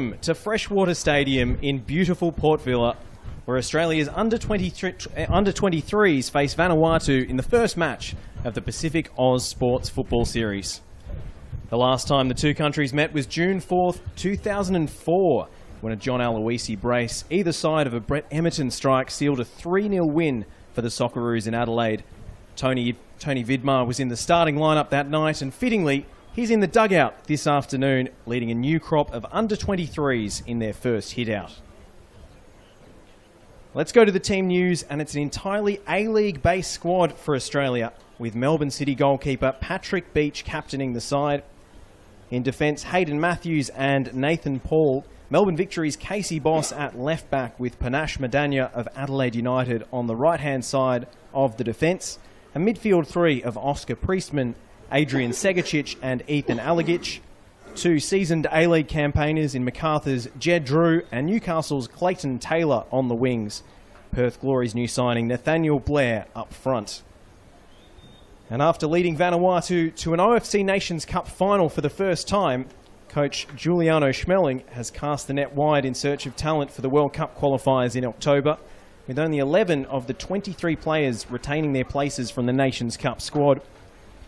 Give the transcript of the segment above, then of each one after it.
Welcome to Freshwater Stadium in beautiful Port Vila, where Australia's under-23s face Vanuatu in the first match of the PacificAus Sports Football Series. The last time the two countries met was June 4th, 2004, when a John Aloisi brace either side of a Brett Emerton strike sealed a 3-0 win for the Socceroos in Adelaide. Tony Vidmar was in the starting lineup that night, and fittingly, he's in the dugout this afternoon, leading a new crop of under-23s in their first hit-out. Let's go to the team news, and it's an entirely A-League-based squad for Australia, with Melbourne City goalkeeper Patrick Beach captaining the side. In defence, Hayden Matthews and Nathan Paul. Melbourne Victory's Casey Boss at left-back, with Panache Madania of Adelaide United on the right-hand side of the defence. A midfield three of Oscar Priestman, Adrian Segacic and Ethan Alagic. Two seasoned A-League campaigners in MacArthur's Jed Drew and Newcastle's Clayton Taylor on the wings. Perth Glory's new signing Nathaniel Blair up front. And after leading Vanuatu to an OFC Nations Cup final for the first time, coach Giuliano Schmeling has cast the net wide in search of talent for the World Cup qualifiers in October, with only 11 of the 23 players retaining their places from the Nations Cup squad.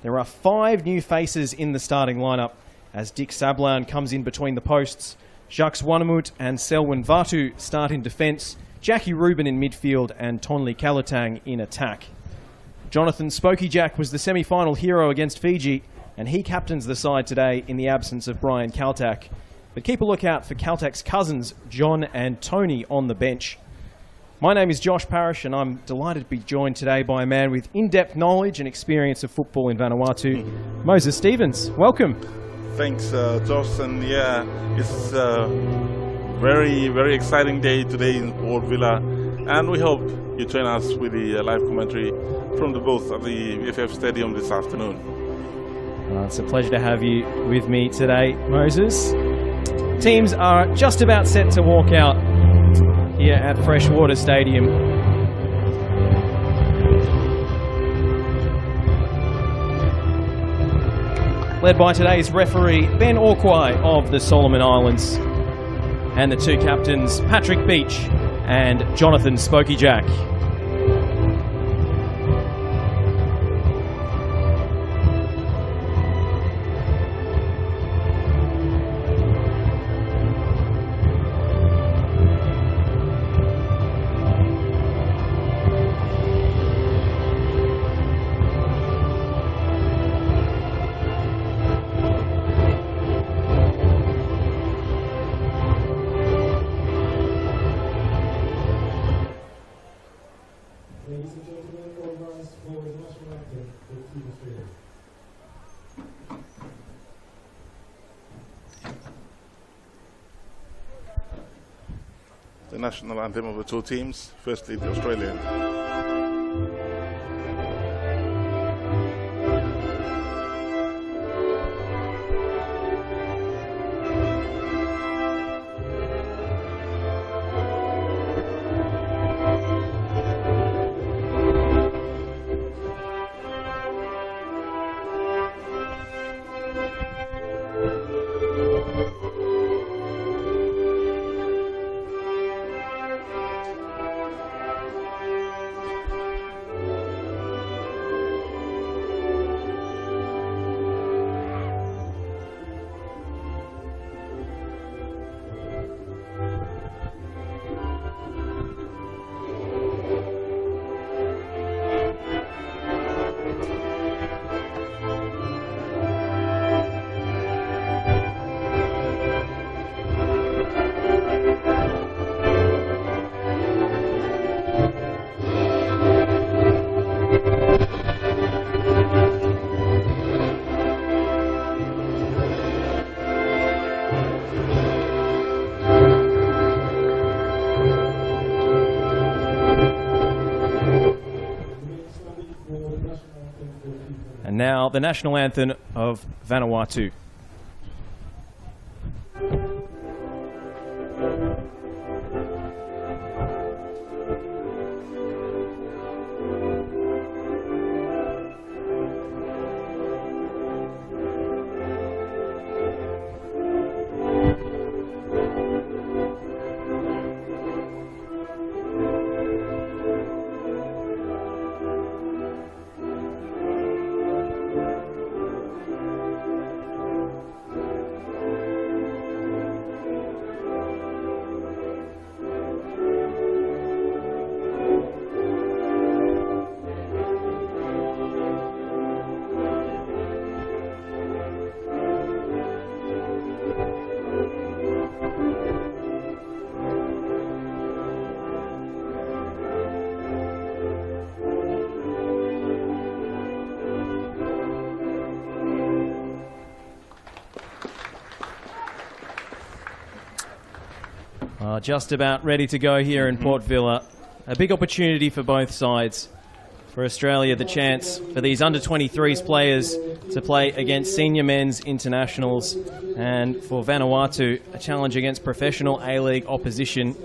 There are 5 new faces in the starting lineup as Dick Sablan comes in between the posts. Jacques Wanamut and Selwyn Vatu start in defence, Jackie Rubin in midfield and Tonli Kalatang in attack. Jonathan Spokey-Jack was the semi-final hero against Fiji, and he captains the side today in the absence of Brian Kaltak. But keep a lookout for Kaltak's cousins, John and Tony, on the bench. My name is Josh Parrish, and I'm delighted to be joined today by a man with in-depth knowledge and experience of football in Vanuatu, Moses Stevens. Welcome. Thanks, Josh. And yeah, it's a very, very exciting day today in Port Vila, and we hope you join us with the live commentary from the booth at the FF Stadium this afternoon. It's a pleasure to have you with me today, Moses. Teams are just about set to walk out here at Freshwater Stadium. Led by today's referee, Ben Orquai of the Solomon Islands, and the two captains, Patrick Beach and Jonathan Spokey-Jack. Ladies and gentlemen, all rise for the national anthem for U23. The national anthem of the two teams, firstly the Australian. And now the national anthem of Vanuatu. Just about ready to go here in Port Vila. A big opportunity for both sides. For Australia, the chance for these under-23s players to play against senior men's internationals, and for Vanuatu, a challenge against professional A-League opposition.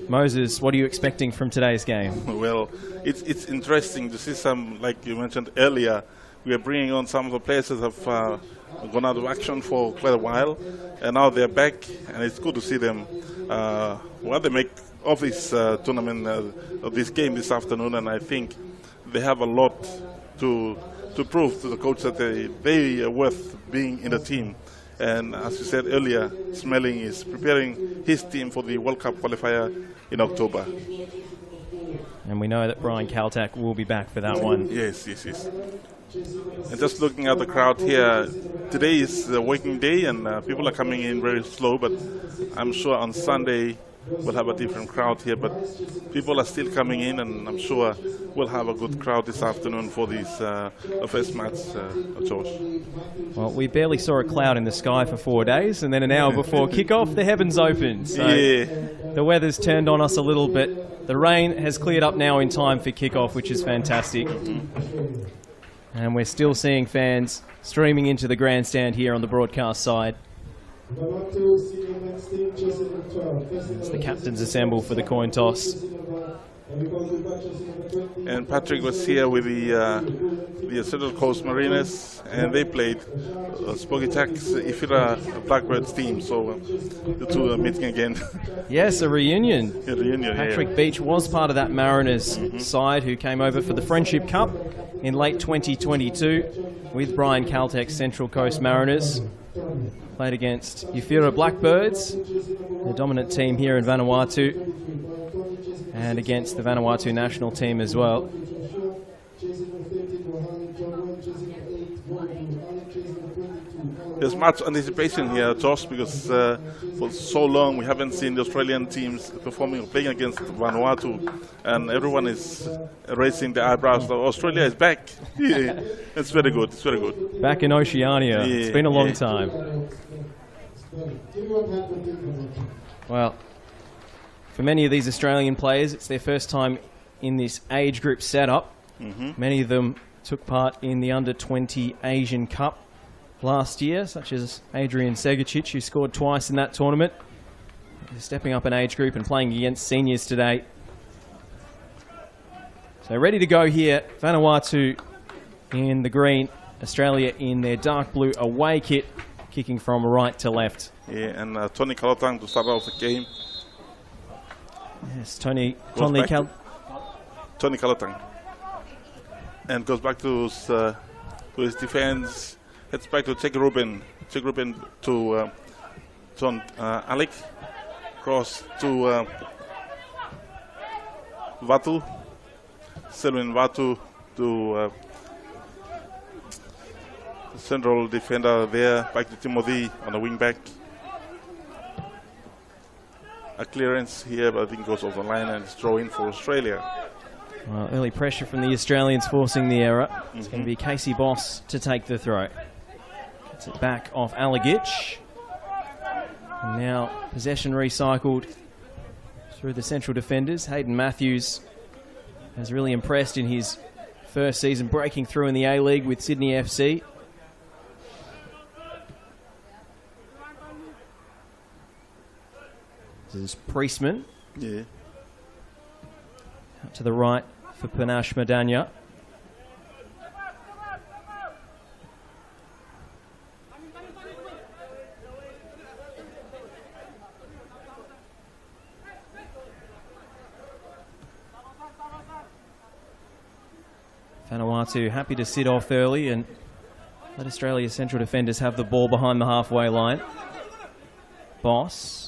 Moses, what are you expecting from today's game? Well, it's interesting to see some, like you mentioned earlier, we are bringing on some of the players that have gone out of action for quite a while, and now they're back, and it's good to see them what they make of this tournament, of this game this afternoon, and I think they have a lot to prove to the coach that they are worth being in the team. And as you said earlier, Smelling is preparing his team for the World Cup qualifier in October. And we know that Brian Kaltak will be back for that one. Yes. And just looking at the crowd here, today is a working day and people are coming in very slow, but I'm sure on Sunday we'll have a different crowd here, but people are still coming in, and I'm sure we'll have a good crowd this afternoon for this first match, George. Well, we barely saw a cloud in the sky for 4 days, and then an hour before kickoff, the heavens opened. So the weather's turned on us a little bit. The rain has cleared up now in time for kickoff, which is fantastic. And we're still seeing fans streaming into the grandstand here on the broadcast side. As the captains assemble for the coin toss. And Patrick was here with the Central Coast Mariners, and they played Spogitax Ifira Blackbirds team, so the two are meeting again. Yes, a reunion. A reunion. Patrick Beach was part of that Mariners side who came over for the Friendship Cup in late 2022 with Brian Kaltak's Central Coast Mariners. Played against Ifira Blackbirds, the dominant team here in Vanuatu, and against the Vanuatu national team as well. There's much anticipation here, Josh, because for so long we haven't seen the Australian teams performing, playing against Vanuatu, and everyone is raising their eyebrows. So Australia is back. It's very good. It's very good. Back in Oceania. It's been a long time. Well, for many of these Australian players, it's their first time in this age group setup. Many of them took part in the Under-20 Asian Cup last year, such as Adrian Segicic, who scored twice in that tournament. They're stepping up an age group and playing against seniors today. So ready to go here. Vanuatu in the green, Australia in their dark blue away kit, kicking from right to left. Yeah, and Tony Kalotang to start off the game. Yes, Tony Kalotang. And goes back to his defense. Heads back to Czech Ruben to John Alec. Cross to Vatu. Selwyn Vatu to central defender there. Back to Timothy on the wing back. A clearance here, but I think goes off the line and it's throw in for Australia. Well, early pressure from the Australians forcing the error. It's going to be Casey Boss to take the throw. Gets it back off Alagic. And now possession recycled through the central defenders. Hayden Matthews has really impressed in his first season, breaking through in the A-League with Sydney FC. This is Priestman. Yeah. Out to the right for Panache Madanya. Vanuatu happy to sit off early and let Australia's central defenders have the ball behind the halfway line. Boss.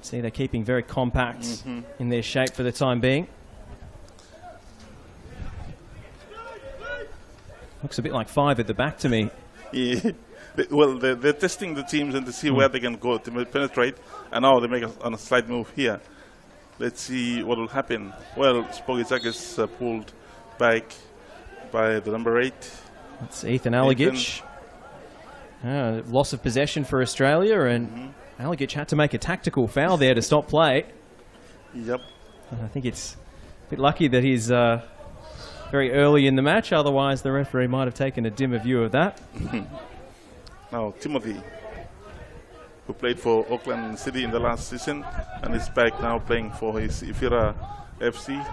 See, they're keeping very compact in their shape for the time being. Looks a bit like five at the back to me. Yeah. Well, they're testing the teams and to see where they can go to penetrate. And now they make a slight move here. Let's see what will happen. Well, Spogicak is pulled back by the number 8. That's Ethan Alagic. Loss of possession for Australia, and Aligic had to make a tactical foul there to stop play. Yep. I think it's a bit lucky that he's very early in the match, otherwise the referee might have taken a dimmer view of that. Now Timothy, who played for Auckland City in the last season and is back now playing for his Ifira FC.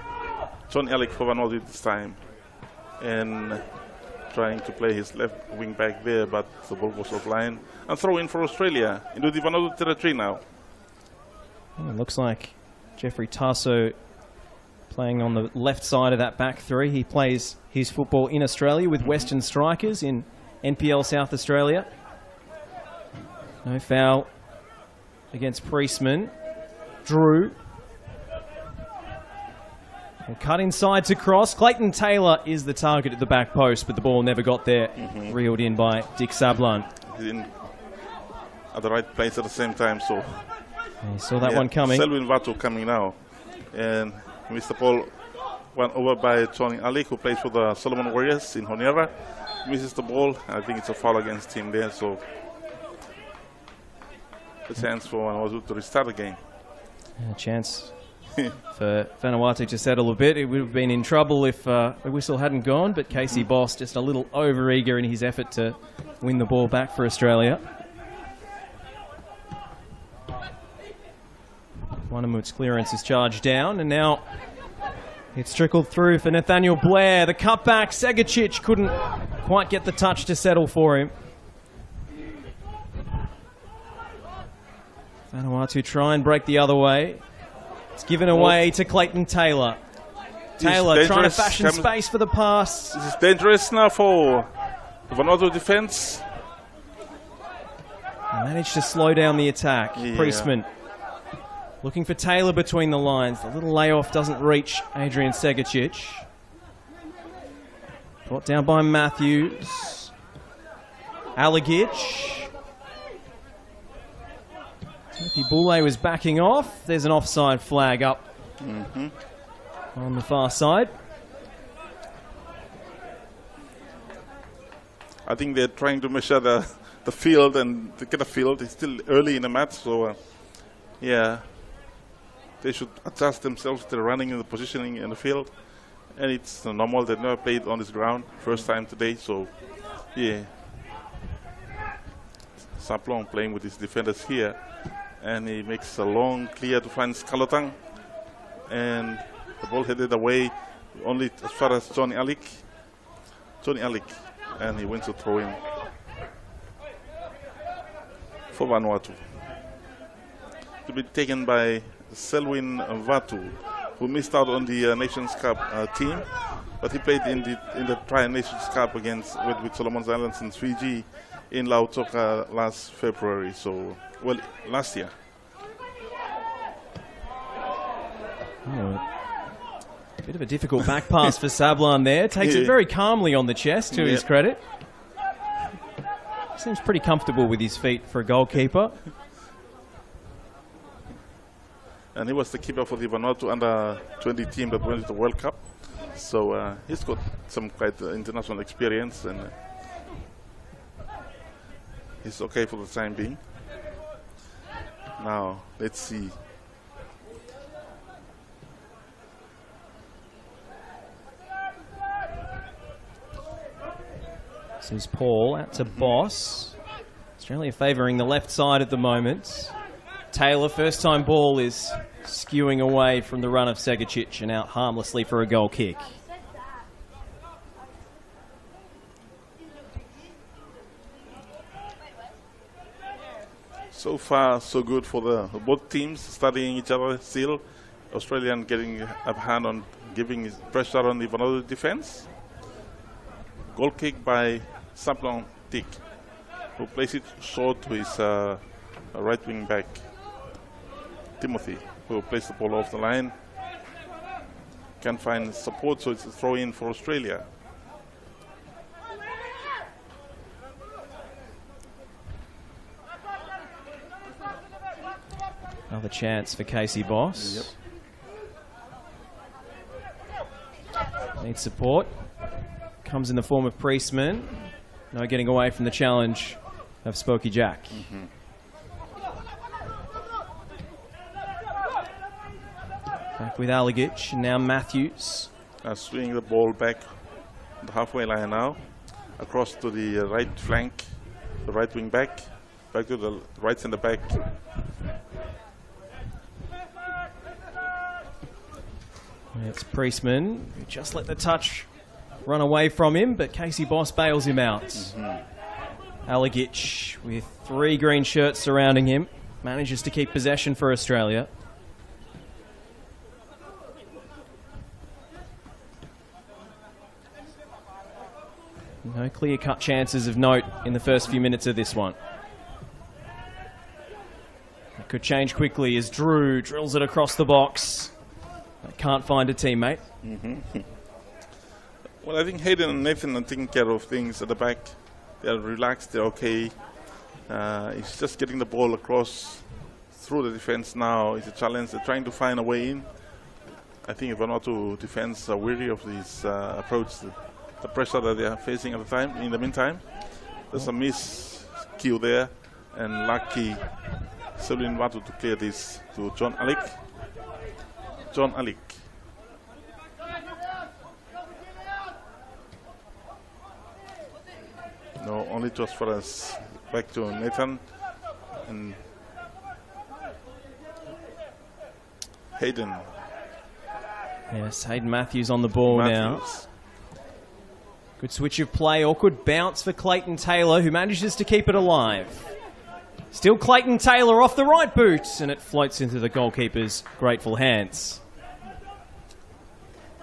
John Alec for Vanuatu this time, and trying to play his left wing back there, but the ball was offline. And throw in for Australia into the Vanuatu territory now. It looks like Jeffrey Tasso playing on the left side of that back three. He plays his football in Australia with Western Strikers in NPL South Australia. No foul against Priestman. Drew. And cut inside to cross. Clayton Taylor is the target at the back post, but the ball never got there. Reeled in by Dick Sablan. He's in at the right place at the same time, so... He saw that one coming. Selwyn Vatu coming now. And Mr. Paul went over by Tony Alik, who plays for the Solomon Warriors in Honiara. Misses the ball. I think it's a foul against him there, so... a chance for Vanuatu to restart the game. A chance for Vanuatu to settle a bit. It would have been in trouble if the whistle hadn't gone, but Casey Boss just a little over-eager in his effort to win the ball back for Australia. Wanamut's clearance is charged down, and now it's trickled through for Nathaniel Blair. The cutback, Segicic couldn't quite get the touch to settle for him. Vanuatu try and break the other way. It's given away to Clayton Taylor. Taylor trying to fashion space for the pass. This is dangerous now for the Vanuatu defense. Managed to slow down the attack. Priestman looking for Taylor between the lines. The little layoff doesn't reach Adrian Segicic. Brought down by Matthews. Aligic. Timothy Boulay was backing off. There's an offside flag up on the far side. I think they're trying to measure the field and to get a field. It's still early in the match, so yeah, they should adjust themselves to running and the positioning in the field. And it's normal. They've never played on this ground, first time today, so yeah. Saplong playing with his defenders here. And he makes a long clear to find Skalotang. And the ball headed away only as far as Johnny Alik. And he wins to throw in for Vanuatu. To be taken by Selwyn Vatu, who missed out on the Nations Cup team. But he played in the Tri-Nations Cup with Solomon Islands and Fiji in Lautoka last February. So, well, last year. Bit of a difficult back pass for Sablan there. Takes it very calmly on the chest, to his credit. Seems pretty comfortable with his feet for a goalkeeper. And he was the keeper for the Vanuatu under-20 team that went to the World Cup. So he's got some quite international experience, and he's okay for the time being. Now, let's see. This is Paul out to Boss. Australia favouring the left side at the moment. Taylor, first time ball is skewing away from the run of Segicic and out harmlessly for a goal kick. So far, so good for the both teams, studying each other still. Australian getting a hand on giving pressure on the Vanuatu defense. Goal kick by Saplong Dick, who plays it short to his right wing back, Timothy, who plays the ball off the line. Can't find support, so it's a throw in for Australia. Another chance for Casey Boss. Needs support. Comes in the form of Priestman. No getting away from the challenge of Spokey Jack. Back with Aligic, and now Matthews. Swinging the ball back the halfway line now, across to the right flank, the right wing back to the right centre back. It's Priestman, who just let the touch run away from him, but Casey Boss bails him out. Aligic, with 3 green shirts surrounding him, manages to keep possession for Australia. No clear-cut chances of note in the first few minutes of this one. It could change quickly as Drew drills it across the box. But can't find a teammate. Well, I think Hayden and Nathan are taking care of things at the back. They're relaxed, they're okay. It's just getting the ball across through the defense now. It's a challenge. They're trying to find a way in. I think Vanuatu defense are weary of this approach. The pressure that they are facing at the time. In the meantime, there's a miscue there, and lucky Selwyn Vanuatu to clear this to John Alick. John Alick. No, only just for us. Back to Nathan and Hayden. Yes, Hayden Matthews on the ball now. Good switch of play, awkward bounce for Clayton Taylor, who manages to keep it alive. Still Clayton Taylor off the right boot, and it floats into the goalkeeper's grateful hands.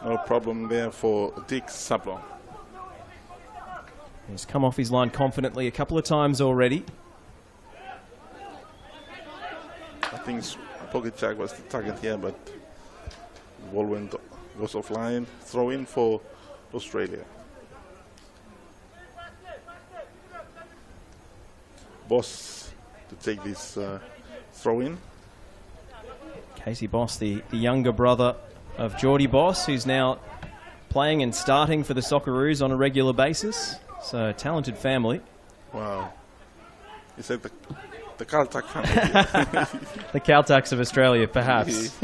No problem there for Dick Sablon. He's come off his line confidently a couple of times already. I think Pocket Jack was the target here, but the ball goes offline. Throw in for Australia. Boss to take this throw in. Casey Boss, the younger brother of Geordie Boss, who's now playing and starting for the Socceroos on a regular basis. So, talented family. Wow. Is that the Caltac family? The Caltacs of Australia, perhaps.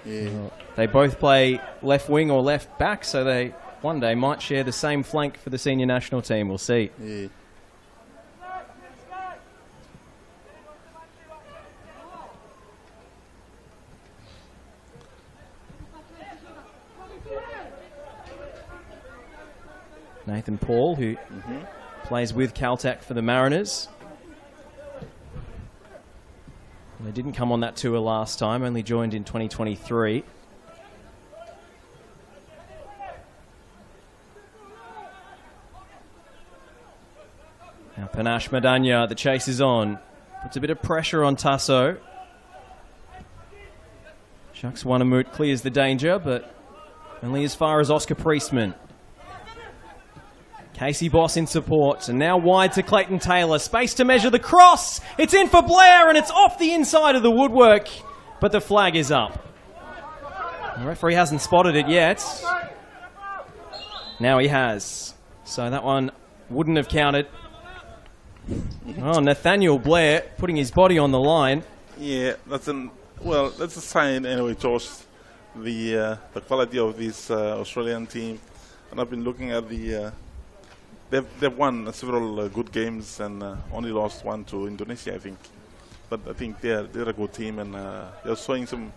Yeah. They both play left wing or left back, so they one day might share the same flank for the senior national team. We'll see. Yeah. Nathan Paul, who plays with Caltac for the Mariners. They didn't come on that tour last time, only joined in 2023. Now Panache Madanya, the chase is on. Puts a bit of pressure on Tasso. Shucks Wanamut clears the danger, but only as far as Oscar Priestman. Casey Boss in support, and now wide to Clayton Taylor. Space to measure the cross. It's in for Blair, and it's off the inside of the woodwork, but the flag is up. The referee hasn't spotted it yet. Now he has. So that one wouldn't have counted. Oh, Nathaniel Blair putting his body on the line. Yeah, that's a sign anyway, George, the quality of this Australian team. And I've been looking at the. They've won several good games and only lost one to Indonesia, I think. But I think they're a good team, and they're showing some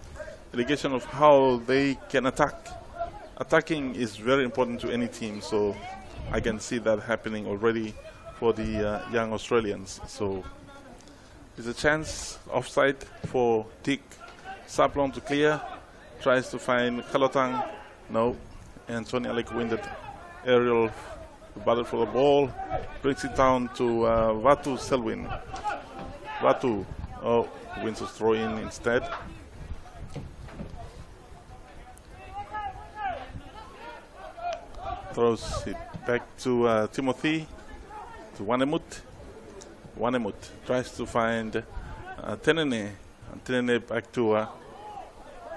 indication of how they can attack. Attacking is very important to any team, so I can see that happening already for the young Australians. So there's a chance offside for Dick Sablon to clear. Tries to find Kalotang. No. And Tony Alec wins the aerial battle for the ball. Brings it down to Vatu Selwyn. Vatu wins a throw in instead. Throws it back to Timothy. To Wanamut. Wanamut tries to find Tenene. And Tenene back to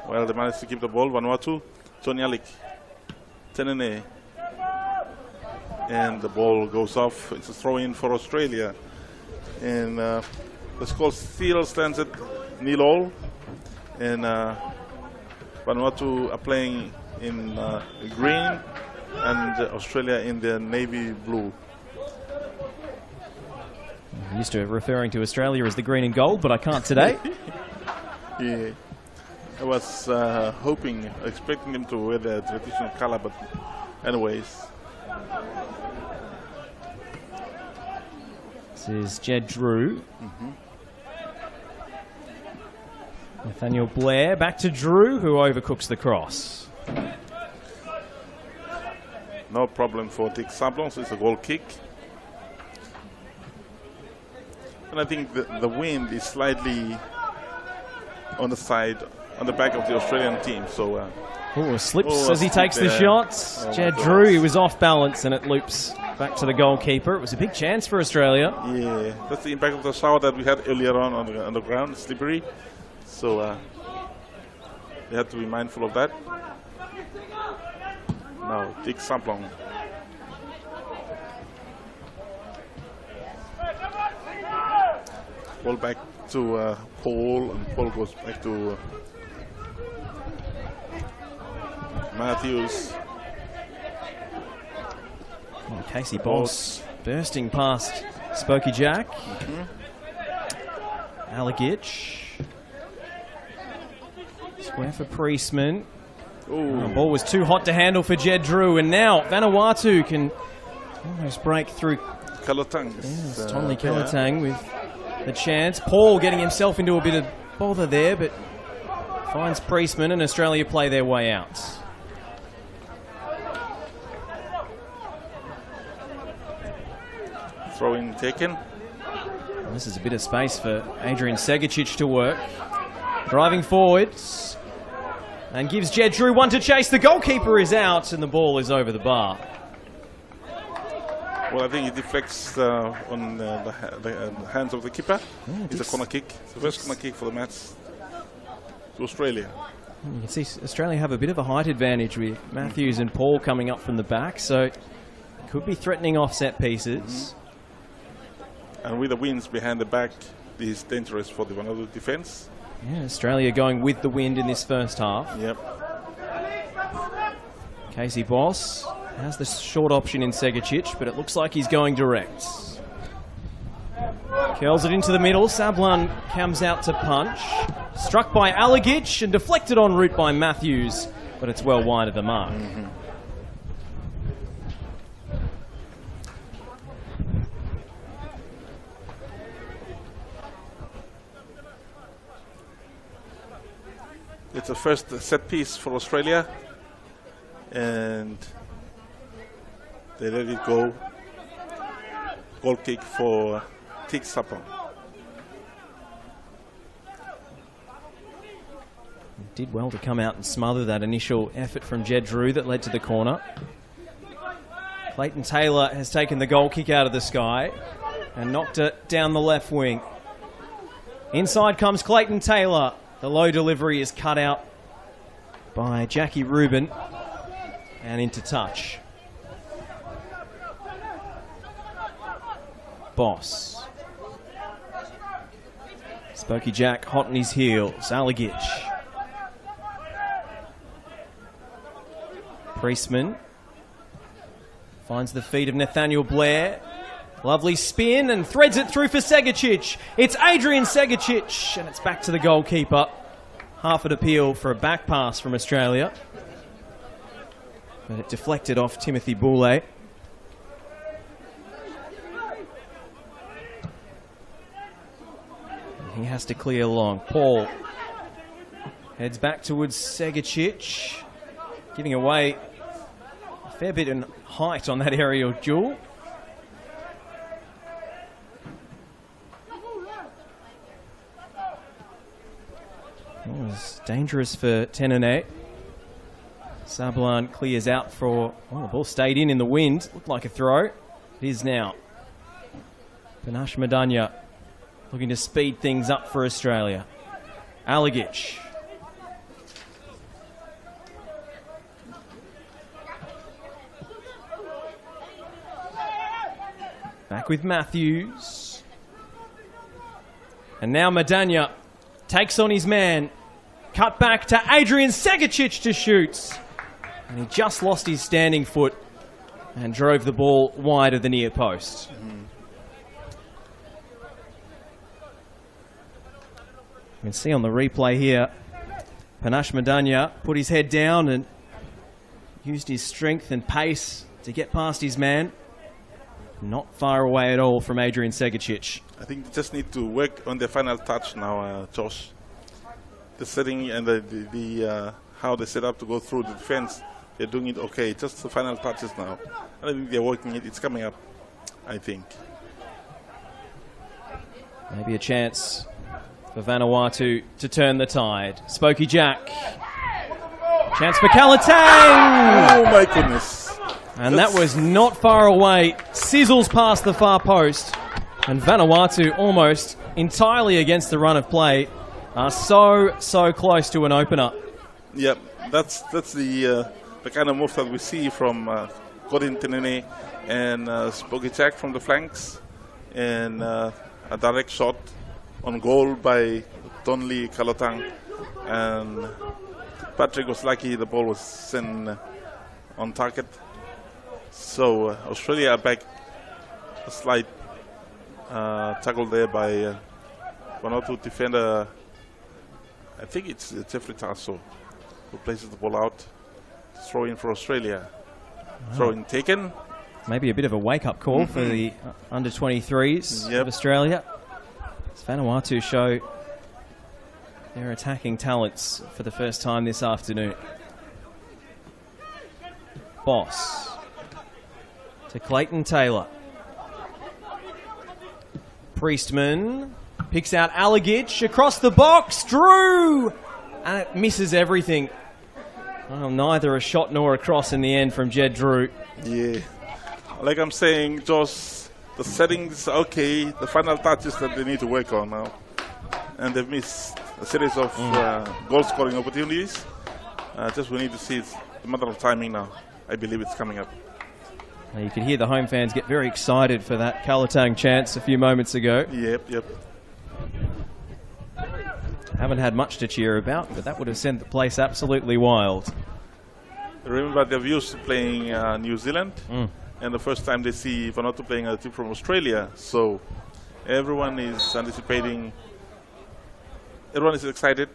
well, they managed to keep the ball. Vanuatu. Tony Alec. Tenene. And the ball goes off. It's a throw in for Australia. And the score still stands at 0-0. And Vanuatu are playing in green and Australia in the navy blue. I'm used to referring to Australia as the green and gold, but I can't today. Yeah. I was expecting them to wear their traditional color, but anyways. This is Jed Drew. Nathaniel Blair back to Drew, who overcooks the cross. No problem for Dick Sablons. It's a goal kick. And I think the wind is slightly on the side, on the back of the Australian team. So slips as he takes the shots. Jed Drew, he was off balance and it loops back to the goalkeeper. It was a big chance for Australia. Yeah, that's the impact of the shower that we had earlier on the ground, slippery. So they had to be mindful of that. Now, Dick Samplong. Ball back to Paul, and Paul goes back to Matthews. Oh, Casey Boss bursting past Spokey Jack. Alagich. Square for Priestman. The ball was too hot to handle for Jed Drew, and now Vanuatu can almost break through. Kalatang. Yes, Tonley Kalatang with the chance. Paul getting himself into a bit of bother there, but finds Priestman, and Australia play their way out. Throw-in taken. And this is a bit of space for Adrian Segicic to work. Driving forwards. And gives Jed Drew one to chase. The goalkeeper is out, and the ball is over the bar. Well, I think it deflects on the hands of the keeper. It's a corner kick. It's the first corner kick for the match to Australia. You can see Australia have a bit of a height advantage with Matthews and Paul coming up from the back, so could be threatening off set pieces. And with the winds behind the back, this is dangerous for the Vanuatu defense. Yeah, Australia going with the wind in this first half. Yep. Casey Boss has the short option in Segicic, but it looks like he's going direct. Curls it into the middle. Sablan comes out to punch. Struck by Alagich and deflected en route by Matthews, but it's well wide of the mark. It's a first set piece for Australia, and they let it go. Goal kick for Tik Sapong. Did well to come out and smother that initial effort from Jed Drew that led to the corner. Clayton Taylor has taken the goal kick out of the sky and knocked it down the left wing. Inside comes Clayton Taylor. The low delivery is cut out by Jackie Rubin and into touch. Boss. Spokey Jack hot on his heels. Alagich. Priestman finds the feet of Nathaniel Blair. Lovely spin and threads it through for Segicic. It's Adrian Segicic, and it's back to the goalkeeper. Half an appeal for a back pass from Australia. But it deflected off Timothy Boulay. He has to clear long. Paul heads back towards Segicic, giving away a fair bit in height on that aerial duel. It was dangerous for Tenene. Sablan clears out for... Oh, the ball stayed in the wind. Looked like a throw. It is now. Panache Madanya looking to speed things up for Australia. Alagich. Back with Matthews. And now Madanya takes on his man. Cut back to Adrian Segicic to shoot. And he just lost his standing foot and drove the ball wide of the near post. You can see on the replay here, Panache Madanya put his head down and used his strength and pace to get past his man. Not far away at all from Adrian Segicic. I think they just need to work on the final touch now, Josh. The setting and the how they set up to go through the defense, they're doing it okay. Just the final touches now. I think they're working it. It's coming up, I think. Maybe a chance for Vanuatu to turn the tide. Spokey Jack. Chance for Kalatang! Oh my goodness. And that was not far away. Sizzles past the far post. And Vanuatu almost entirely against the run of play are so close to an opener. Yep, that's the kind of move that we see from Corin Tenene and Spokey Jack from the flanks. And a direct shot on goal by Tonli Kalatang. And Patrick was lucky the ball was sent on target. So Australia are back. A slight tackle there by Vanuatu defender. I think it's Jeffrey Tasso who places the ball out. Throw in for Australia. Wow. Throw in taken. Maybe a bit of a wake-up call for the under-23s of Australia. As Vanuatu show their attacking talents for the first time this afternoon. Boss to Clayton Taylor. Priestman picks out Alagic across the box. Drew! And it misses everything. Well, neither a shot nor a cross in the end from Jed Drew. Yeah. Like I'm saying, Josh, the settings are okay. The final touches that they need to work on now. And they've missed a series of goal-scoring opportunities. Just we need to see it's a matter of timing now. I believe it's coming up. Now you could hear the home fans get very excited for that Kalatang chance a few moments ago. Yep. Haven't had much to cheer about, but that would have sent the place absolutely wild. Remember, they're used to playing New Zealand, and the first time they see Vanuatu playing a team from Australia. So everyone is anticipating, everyone is excited,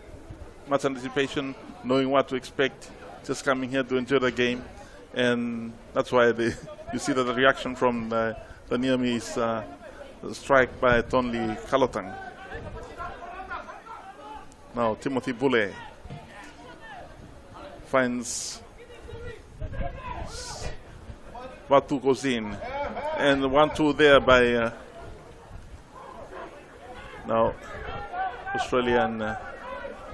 much anticipation, knowing what to expect, just coming here to enjoy the game. And that's why you see that the reaction from the near-miss strike by Tonli Kalatang. Now Timothy Bule finds Vatu goes in, and 1-2 there by now Australian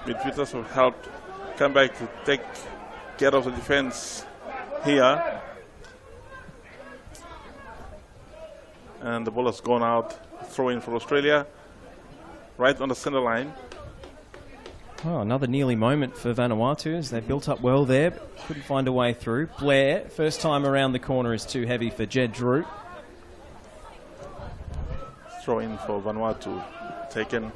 midfielders have helped come back to take care of the defense here. And the ball has gone out. Throw in for Australia, right on the center line. Oh, another nearly moment for Vanuatu as they built up well there, but couldn't find a way through. Blair, first time around the corner is too heavy for Jed Drew. Throw in for Vanuatu, taken.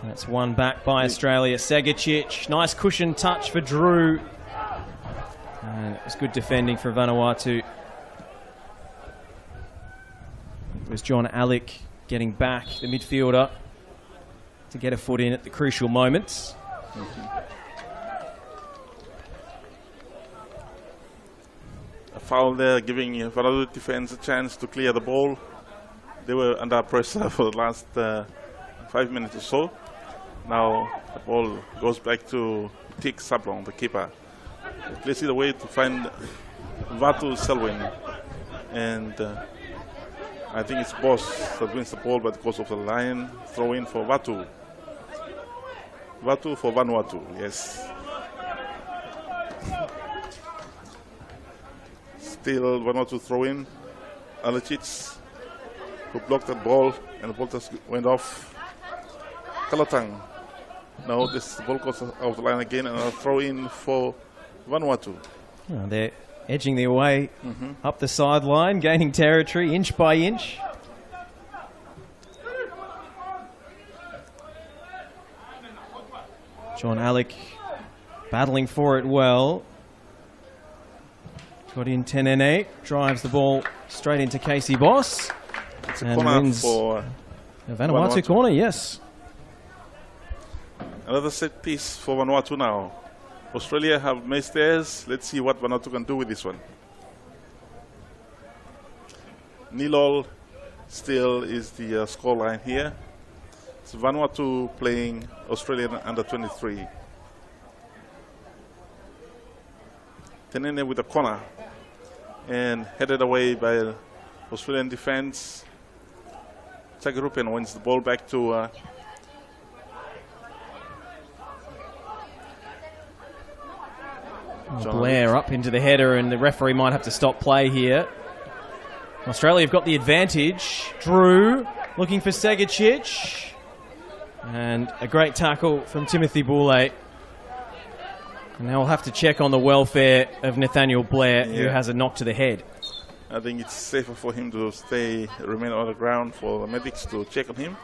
That's one back by Australia. Segicic, nice cushion touch for Drew. And it was good defending for Vanuatu. It was John Alick getting back, the midfielder, to get a foot in at the crucial moments. A foul there, giving Vanuatu defense a chance to clear the ball. They were under pressure for the last 5 minutes or so. Now the ball goes back to Tik Sablong, the keeper. Let's see the way to find Vatu Selwyn. And I think it's Boss that wins the ball, but it goes off the line. Throw in for Vatu. Vatu for Vanuatu, yes. Still Vanuatu throw in. Alacic, who blocked that ball, and the ball just went off. Kalatang. Now this ball goes out of the line again, and a throw in for Vanuatu. Oh, they're edging their way up the sideline, gaining territory inch by inch. John Alec battling for it well. Got in Tenene, drives the ball straight into Casey Boss. It's a and corner wins for a Vanuatu corner, yes. another set piece for Vanuatu now. Australia have missed theirs. Let's see what Vanuatu can do with this one. 0-0 still is the scoreline here. It's Vanuatu playing Australian under 23. Tenene with a corner and headed away by Australian defense. Chagarupian wins the ball back to Blair up into the header, and the referee might have to stop play here. Australia have got the advantage. Drew looking for Segacic. And a great tackle from Timothy Boulay. And they'll have to check on the welfare of Nathaniel Blair, who has a knock to the head. I think it's safer for him to remain on the ground for the medics to check on him.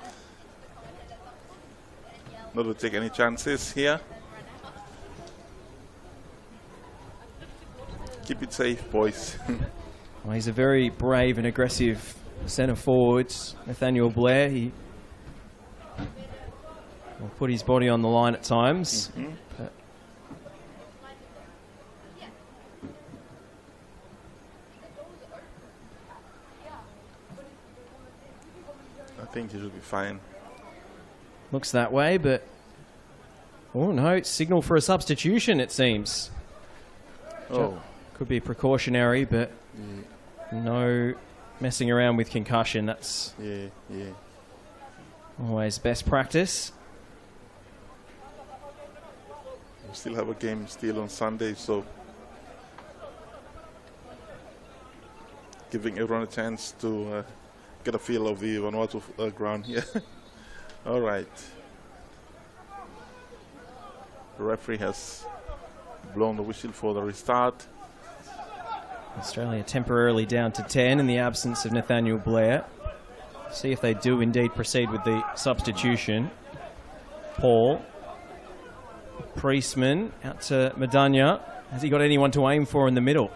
Not to take any chances here. Keep it safe, boys. Well, he's a very brave and aggressive centre forward, Nathaniel Blair. He will put his body on the line at times. But I think he should be fine. looks that way, but oh no, it's signal for a substitution, it seems. Oh. Could be precautionary, but no messing around with concussion. That's always best practice. We still have a game still on Sunday, so giving everyone a chance to get a feel of the Vanuatu ground here. All right. The referee has blown the whistle for the restart. Australia temporarily down to 10 in the absence of Nathaniel Blair. See if they do indeed proceed with the substitution. Paul. Priestman out to Madanya. Has he got anyone to aim for in the middle?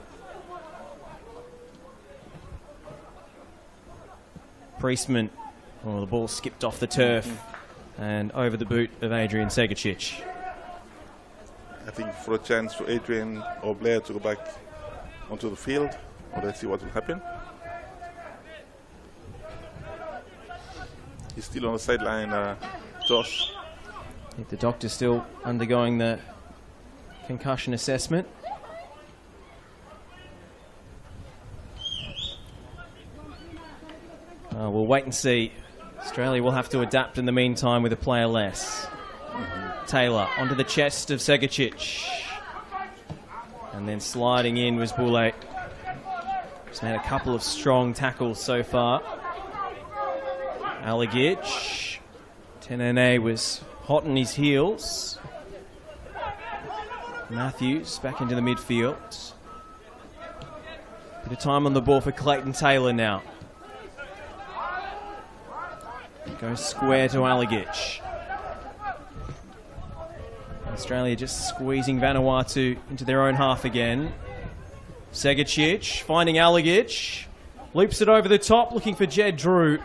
Priestman. Oh, the ball skipped off the turf and over the boot of Adrian Segacic. I think for a chance for Adrian or Blair to go back onto the field. Well, let's see what will happen. He's still on the sideline, Josh. I think the doctor's still undergoing the concussion assessment. We'll wait and see. Australia will have to adapt in the meantime with a player less. Taylor onto the chest of Segacic. And then sliding in was Boulay. He's made a couple of strong tackles so far. Alagic. Tenene was hot on his heels. Matthews back into the midfield. Bit of time on the ball for Clayton Taylor now. Goes square to Alagic. Australia just squeezing Vanuatu into their own half again. Segacic finding Alagic. Loops it over the top, looking for Jed Drew.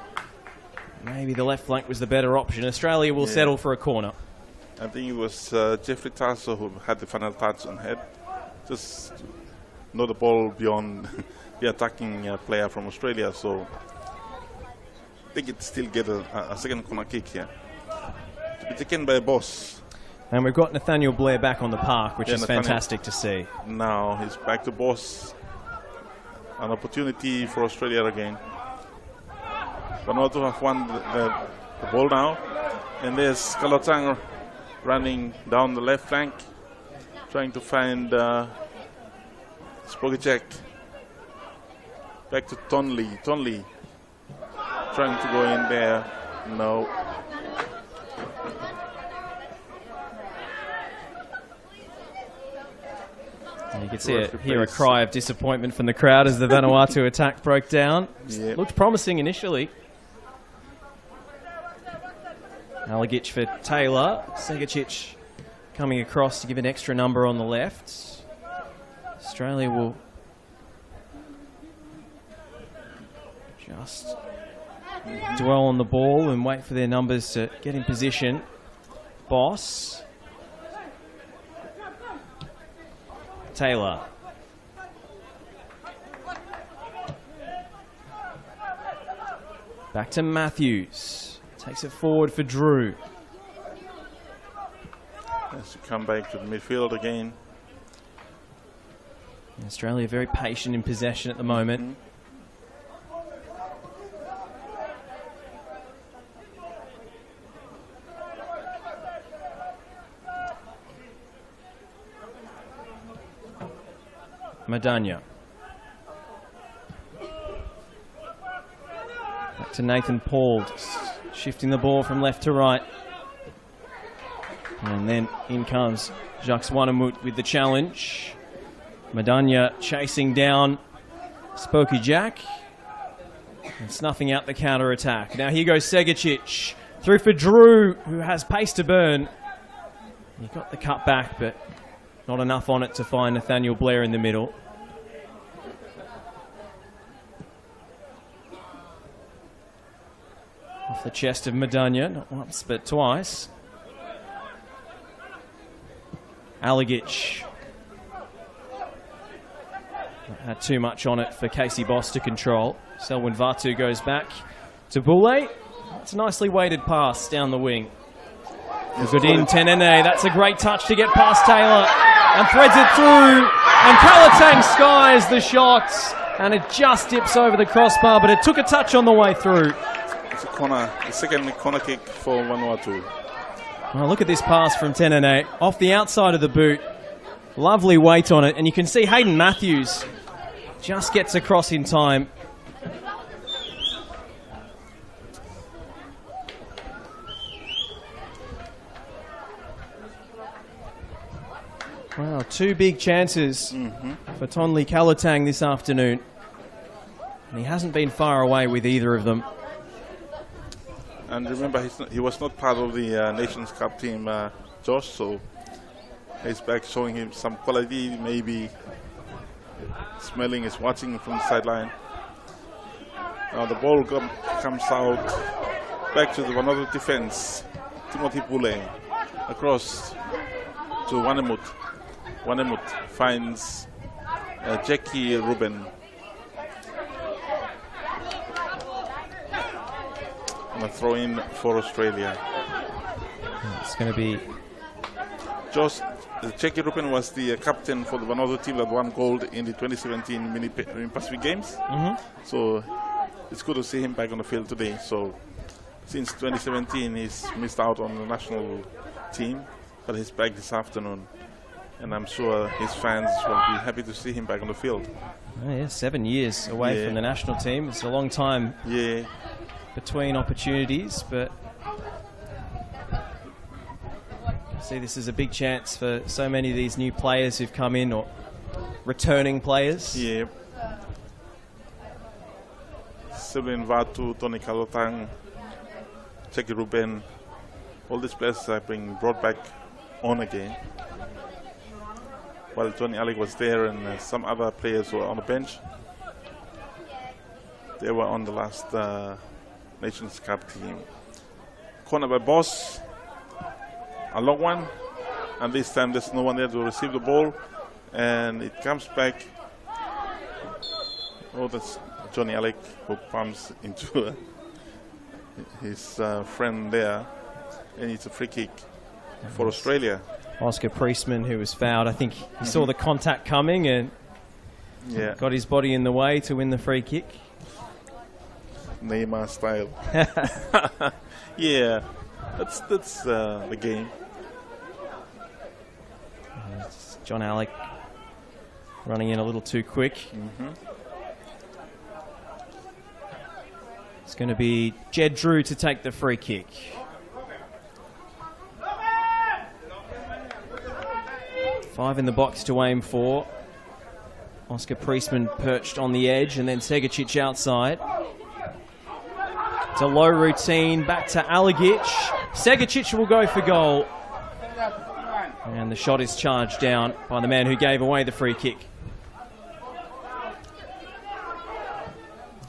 Maybe the left flank was the better option. Australia will settle for a corner. I think it was Jeffrey Tasso who had the final touch on head. Just not the ball beyond the attacking player from Australia. So they could still get a second corner kick here. To be taken by a boss. And we've got Nathaniel Blair back on the park, which is fantastic to see. Now he's back to boss. An opportunity for Australia again. Vanuatu have won the ball now. And there's Kalotang running down the left flank, trying to find Spogacek. Back to Tonley. Tonley trying to go in there. No. And you can hear a cry of disappointment from the crowd as the Vanuatu attack broke down. Yep. Looked promising initially. Alagic for Taylor. Segicic coming across to give an extra number on the left. Australia will just dwell on the ball and wait for their numbers to get in position. Boss. Taylor. Back to Matthews. Takes it forward for Drew. Has to come back to the midfield again. Australia very patient in possession at the moment. Madanya. Back to Nathan Paul, shifting the ball from left to right. And then in comes Jacques Wanamut with the challenge. Madanya chasing down Spokey Jack and snuffing out the counter-attack. Now here goes Segicic through for Drew, who has pace to burn. He got the cut back, but not enough on it to find Nathaniel Blair in the middle. Off the chest of Madanya, not once but twice. Alagic. Not had too much on it for Casey Boss to control. Selwyn Vatu goes back to Boulay. It's a nicely weighted pass down the wing. Good in, Tenene. That's a great touch to get past Taylor. And threads it through. And Kalatang skies the shot. And it just dips over the crossbar, but it took a touch on the way through. It's a corner, the second corner kick for Vanuatu. Well, look at this pass from Tenene. Off the outside of the boot. Lovely weight on it. And you can see Hayden Matthews just gets across in time. Wow, two big chances for Tonley Kalatang this afternoon. And he hasn't been far away with either of them. And remember, he was not part of the Nations Cup team, Josh, so he's back showing him some quality, maybe smelling is watching from the sideline. Now the ball comes out back to the Vanuatu defense. Timothy Pule across to Wanamut. Wanamut finds Jackie Ruben. And a throw in for Australia. It's going to be... Josh, Jackie Ruben was the captain for the Vanuatu team that won gold in the 2017 Mini Pacific Games. So it's good to see him back on the field today. So since 2017, he's missed out on the national team, but he's back this afternoon. And I'm sure his fans will be happy to see him back on the field. Oh, yeah, 7 years away from the national team. It's a long time between opportunities, but I see this is a big chance for so many of these new players who've come in, or returning players. Yeah. Selwyn Vatu, Tony Kalatang, Jackie Ruben, all these players are being brought back on again. While Johnny Alec was there and some other players were on the bench. They were on the last Nations Cup team. Corner by Boss. A long one. And this time there's no one there to receive the ball. And it comes back. Oh, that's Johnny Alec who pumps into his friend there. And it's a free kick for Australia. Oscar Priestman, who was fouled. I think he saw the contact coming and got his body in the way to win the free kick. Neymar style. Yeah, that's the game. John Alec running in a little too quick. It's going to be Jed Drew to take the free kick. Five in the box to aim for. Oscar Priestman perched on the edge, and then Segacic outside. It's a low routine, back to Alagic. Segacic will go for goal. And the shot is charged down by the man who gave away the free kick.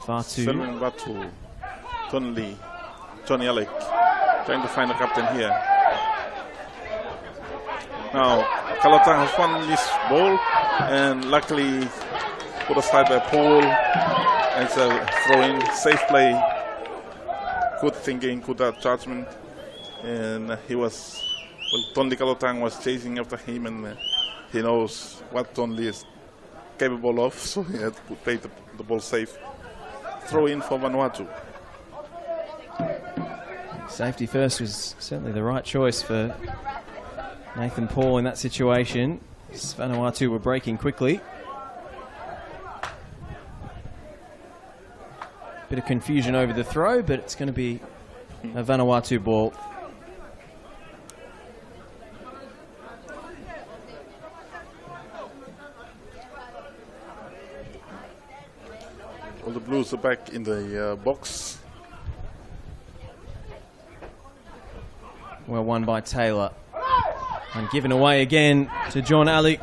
Selwyn Vanuatu, Johnny Alec, trying to find the captain here. Now, Kalatang has won this ball and luckily put aside by Paul. And it's a throw-in, safe play, good thinking, good judgment. And he was, well, Tonli Kalatang was chasing after him, and he knows what Tonli is capable of, so he had to play the ball safe. Throw in for Vanuatu. Safety first was certainly the right choice for Nathan Paul in that situation. Vanuatu were breaking quickly. Bit of confusion over the throw, but it's going to be a Vanuatu ball. All the Blues are back in the box. Well won by Taylor. And given away again to John Alec.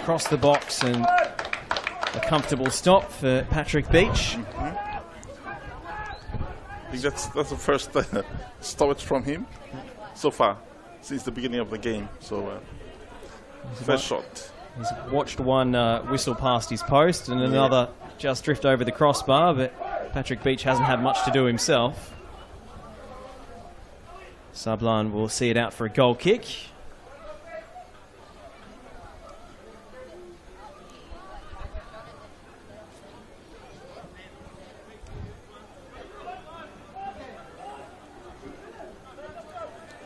Across the box, and a comfortable stop for Patrick Beach. I think that's the first stoppage from him so far since the beginning of the game. So first shot. He's watched one whistle past his post and another just drift over the crossbar, but Patrick Beach hasn't had much to do himself. Sublan will see it out for a goal kick.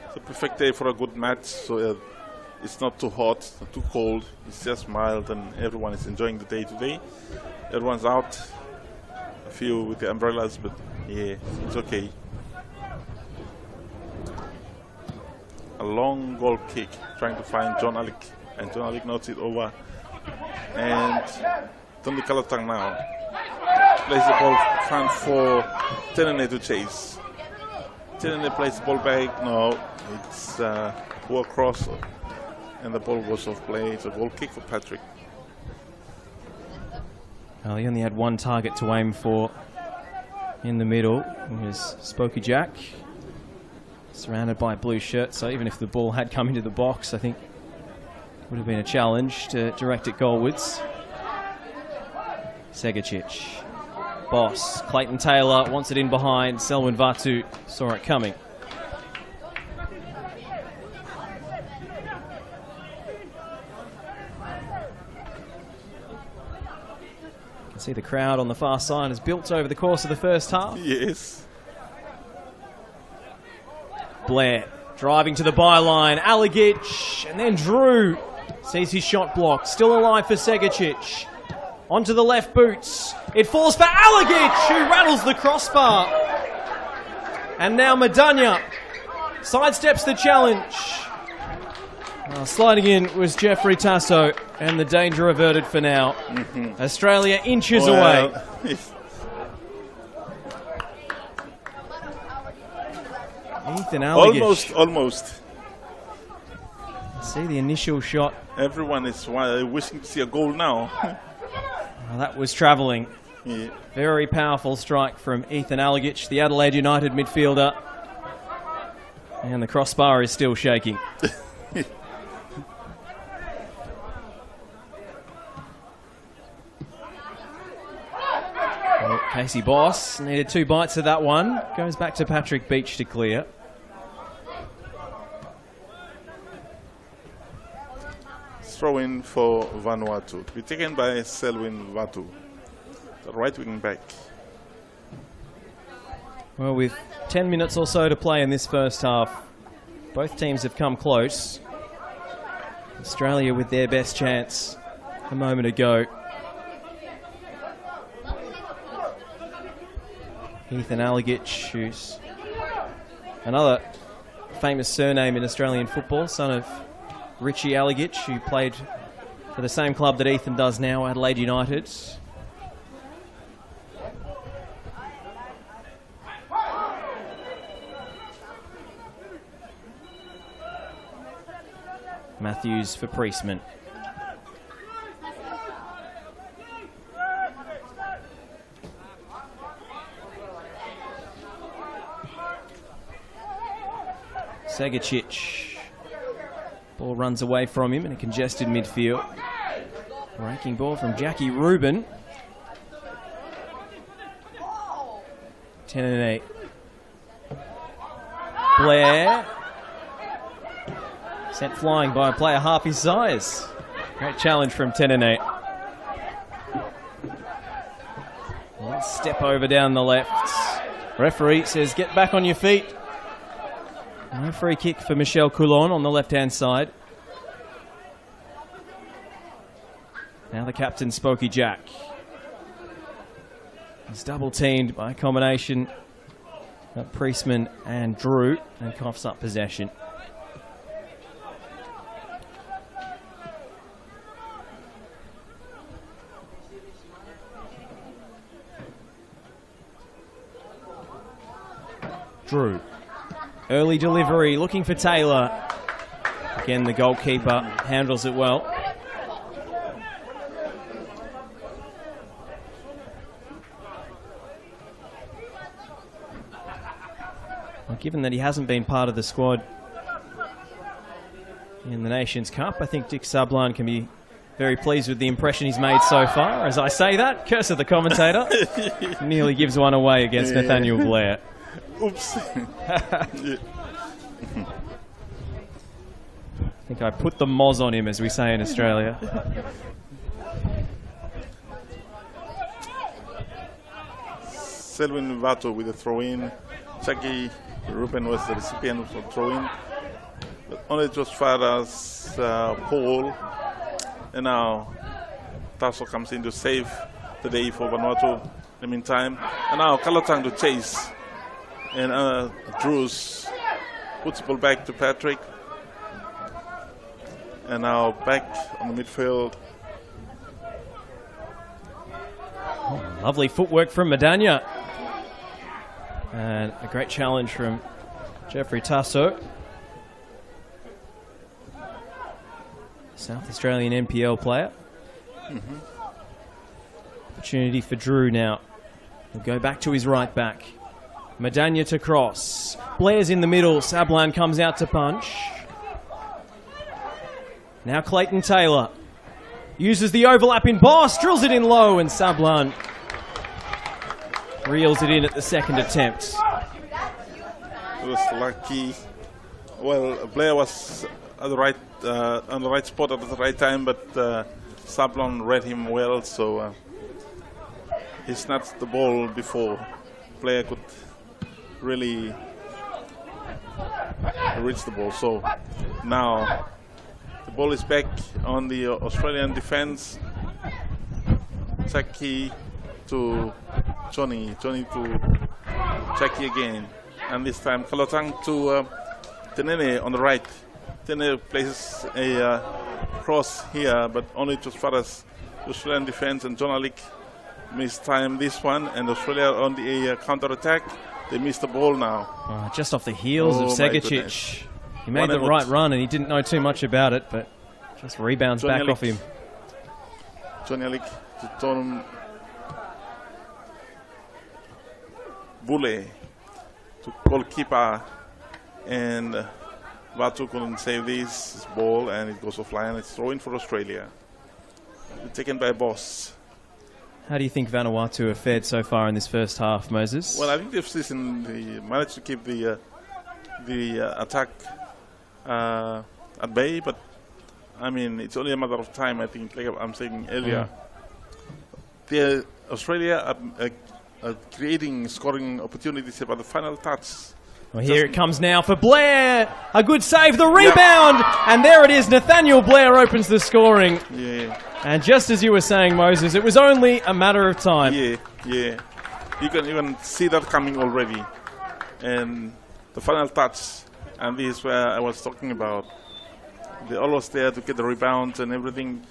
It's a perfect day for a good match, so it's not too hot, not too cold, it's just mild, and everyone is enjoying the day today. Everyone's out, a few with the umbrellas, but yeah, it's okay. A long goal kick, trying to find John Alec, and John Alec knocks it over. And Tony Kalatang now plays the ball front for Tenene to chase. Tenene plays the ball back, no, it's poor cross, and the ball was off play. It's a goal kick for Patrick. Well, he only had one target to aim for in the middle. It was Spokey Jack, surrounded by a blue shirt, so even if the ball had come into the box, I think it would have been a challenge to direct it goalwards. Segacic. Boss. Clayton Taylor wants it in behind. Selwyn Vanuatu saw it coming. You can see the crowd on the far side has built over the course of the first half. Yes. Blair driving to the byline. Alagic, and then Drew sees his shot blocked. Still alive for Segacic. Onto the left boots. It falls for Alagic, who rattles the crossbar. And now Madanya sidesteps the challenge. Sliding in was Jeffrey Tasso, and the danger averted for now. Australia inches away. Ethan Alagic. Almost. See the initial shot. Everyone is wishing to see a goal now. Well, that was travelling. Yeah. Very powerful strike from Ethan Alagic, the Adelaide United midfielder. And the crossbar is still shaking. Well, Casey Boss needed 2 bites of that one. Goes back to Patrick Beach to clear. Throw in for Vanuatu to be taken by Selwyn Vanuatu, the right wing back. Well, with 10 minutes or so to play in this first half, both teams have come close. Australia with their best chance a moment ago. Ethan Alagic, who's another famous surname in Australian football, son of Richie Alagic, who played for the same club that Ethan does now, Adelaide United. Matthews for Priestman. Segacic. Ball runs away from him in a congested midfield. Raking ball from Jackie Rubin. 10 and 8. Blair. Sent flying by a player half his size. Great challenge from 10 and 8. One step over down the left. Referee says get back on your feet. No free kick for Michel Coulon on the left-hand side. Now the captain, Spokey Jack. He's double-teamed by a combination of Priestman and Drew and coughs up possession. Drew. Early delivery, looking for Taylor. Again, the goalkeeper handles it well. Well, given that he hasn't been part of the squad in the Nations Cup, I think Dick Subline can be very pleased with the impression he's made so far. As I say that, curse of the commentator, nearly gives one away against Nathaniel Blair. Oops. I think I put the moz on him, as we say in Australia. Selwyn Vanuatu with a throw-in. Jackie Rubin was the recipient of the throw-in. But only just far as Paul. And now Tasso comes in to save the day for Vanuatu in the meantime. And now Kalotang to chase. And Drews puts the ball back to Patrick. And now back on the midfield. Oh, lovely footwork from Madania. And a great challenge from Jeffrey Tasso. South Australian NPL player. Opportunity for Drew now. He'll go back to his right back. Madania to cross. Blair's in the middle. Sablan comes out to punch. Now Clayton Taylor uses the overlap in Boss, drills it in low, and Sablan reels it in at the second attempt. It was lucky. Well, Blair was at the right on the right spot at the right time, but Sablan read him well, so he snatched the ball before Blair could really reach the ball. So now the ball is back on the Australian defense. Jackie to Johnny to Jackie again, and this time Kalotang to Tenene on the right. Tenene places a cross here, but only to as far as the Australian defense, and Jonalik missed time this one, and Australia on the counter attack. They missed the ball now. Just off the heels of Segacic. He made the right run and he didn't know too much about it, but just rebounds back off him. Jonalik to Tom Bule to goalkeeper, and Vanuatu couldn't save this ball, and it goes offline. It's throw-in for Australia. Taken by Boss. How do you think Vanuatu have fared so far in this first half, Moses? Well, I think they've managed to keep the attack at bay, but I mean, it's only a matter of time, I think, like I'm saying earlier. Australia are creating scoring opportunities about the final touch. Well, here it comes now for Blair. A good save, the rebound, and there it is. Nathaniel Blair opens the scoring. Yeah. And just as you were saying, Moses, it was only a matter of time. Yeah. You can even see that coming already. And the final touch, and this is where I was talking about. They're always there to get the rebounds and everything.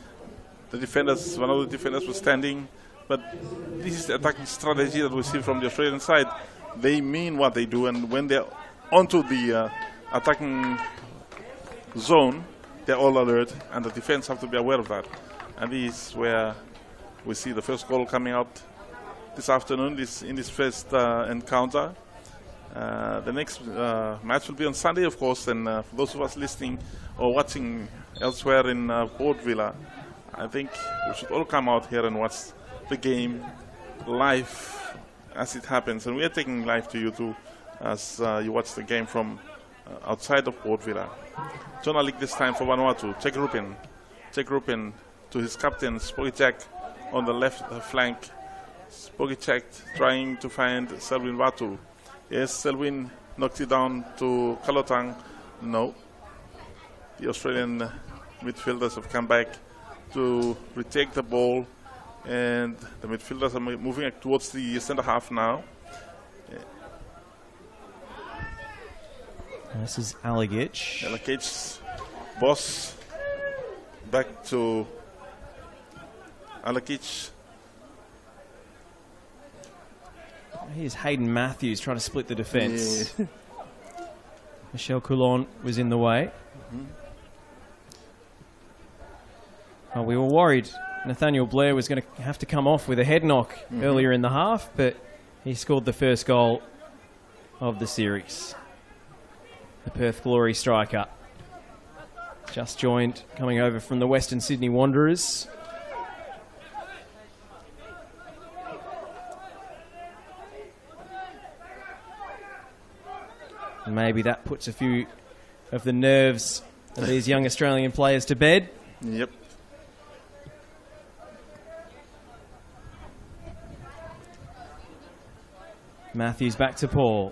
the defenders, one of the defenders was standing. But this is the attacking strategy that we see from the Australian side. They mean what they do, and when they're onto the attacking zone, they're all alert, and the defense have to be aware of that. And this is where we see the first goal coming out this afternoon, in this first encounter. The next match will be on Sunday, of course, and for those of us listening or watching elsewhere in Port Vila, I think we should all come out here and watch the game live as it happens. And we are taking live to you too, as you watch the game from outside of Port Vila. Journalic this time for Vanuatu. Check Rupin to his captain, Spogicek, on the left flank. Spogicek trying to find Selwyn Watu. Yes, Selwyn knocked it down to Kalotang. No. The Australian midfielders have come back to retake the ball, and the midfielders are moving towards the centre half now. This is Alagic. Alagic's boss back to Alagic. Here's Hayden Matthews trying to split the defence. Yeah. Michel Coulon was in the way. Well, we were worried Nathaniel Blair was going to have to come off with a head knock earlier in the half, but he scored the first goal of the series. The Perth Glory striker. Just joined, coming over from the Western Sydney Wanderers. Maybe that puts a few of the nerves of these young Australian players to bed. Yep. Matthews back to Paul.